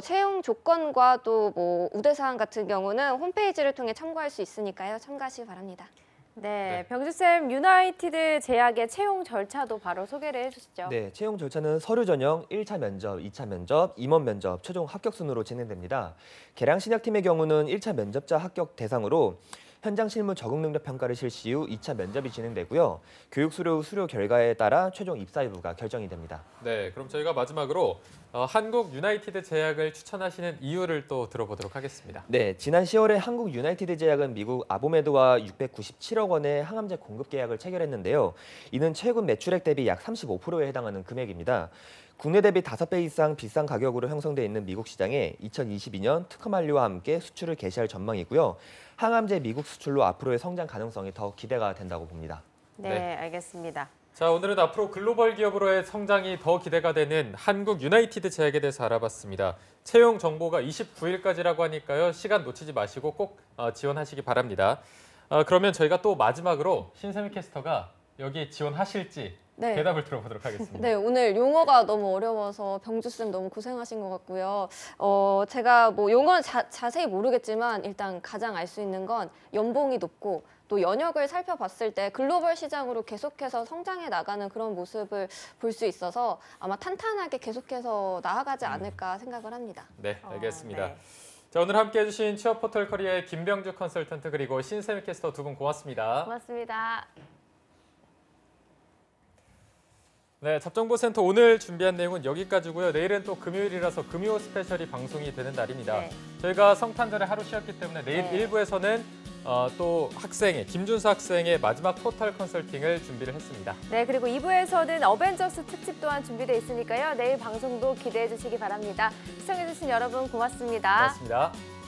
Speaker 10: 채용 조건과 또 뭐 우대 사항 같은 경우는 홈페이지를 통해 참고할 수 있으니까요. 참고하시기 바랍니다.
Speaker 2: 네, 병주쌤 유나이티드 제약의 채용 절차도 바로 소개를 해주시죠.
Speaker 11: 네, 채용 절차는 서류 전형, 1차 면접, 2차 면접, 임원 면접, 최종 합격 순으로 진행됩니다. 계량신약팀의 경우는 1차 면접자 합격 대상으로 현장 실무 적응 능력 평가를 실시 후 2차 면접이 진행되고요. 교육 수료 결과에 따라 최종 입사 여부가 결정이 됩니다.
Speaker 1: 네, 그럼 저희가 마지막으로 한국 유나이티드 제약을 추천하시는 이유를 또 들어보도록 하겠습니다.
Speaker 11: 네, 지난 10월에 한국 유나이티드 제약은 미국 아보메드와 697억 원의 항암제 공급 계약을 체결했는데요. 이는 최근 매출액 대비 약 35%에 해당하는 금액입니다. 국내 대비 5배 이상 비싼 가격으로 형성돼 있는 미국 시장에 2022년 특허 만료와 함께 수출을 개시할 전망이고요. 항암제 미국 수출로 앞으로의 성장 가능성이 더 기대가 된다고 봅니다.
Speaker 2: 네, 알겠습니다.
Speaker 1: 자, 오늘은 앞으로 글로벌 기업으로의 성장이 더 기대가 되는 한국 유나이티드 제약에 대해서 알아봤습니다. 채용 정보가 29일까지라고 하니까요. 시간 놓치지 마시고 꼭 지원하시기 바랍니다. 그러면 저희가 또 마지막으로 신세미 캐스터가 여기 지원하실지
Speaker 10: 네.
Speaker 1: 대답을 들어보도록 하겠습니다.
Speaker 10: 네, 오늘 용어가 너무 어려워서 병주쌤 너무 고생하신 것 같고요. 제가 뭐 용어는 자세히 모르겠지만 일단 가장 알 수 있는 건 연봉이 높고 또 연역을 살펴봤을 때 글로벌 시장으로 계속해서 성장해 나가는 그런 모습을 볼 수 있어서 아마 탄탄하게 계속해서 나아가지 않을까 생각을 합니다.
Speaker 1: 네, 알겠습니다.
Speaker 2: 네.
Speaker 1: 자, 오늘 함께해 주신 취업포털 커리어의 김병주 컨설턴트 그리고 신세미 캐스터 두 분 고맙습니다.
Speaker 2: 고맙습니다.
Speaker 1: 네, 잡정보센터 오늘 준비한 내용은 여기까지고요. 내일은 또 금요일이라서 금요 스페셜이 방송이 되는 날입니다.
Speaker 2: 네.
Speaker 1: 저희가 성탄절에 하루 쉬었기 때문에 내일
Speaker 2: 네.
Speaker 1: 1부에서는 또 김준수 학생의 마지막 포털 컨설팅을 준비를 했습니다.
Speaker 2: 네, 그리고 2부에서는 어벤져스 특집 또한 준비되어 있으니까요. 내일 방송도 기대해 주시기 바랍니다. 시청해 주신 여러분 고맙습니다.
Speaker 1: 고맙습니다.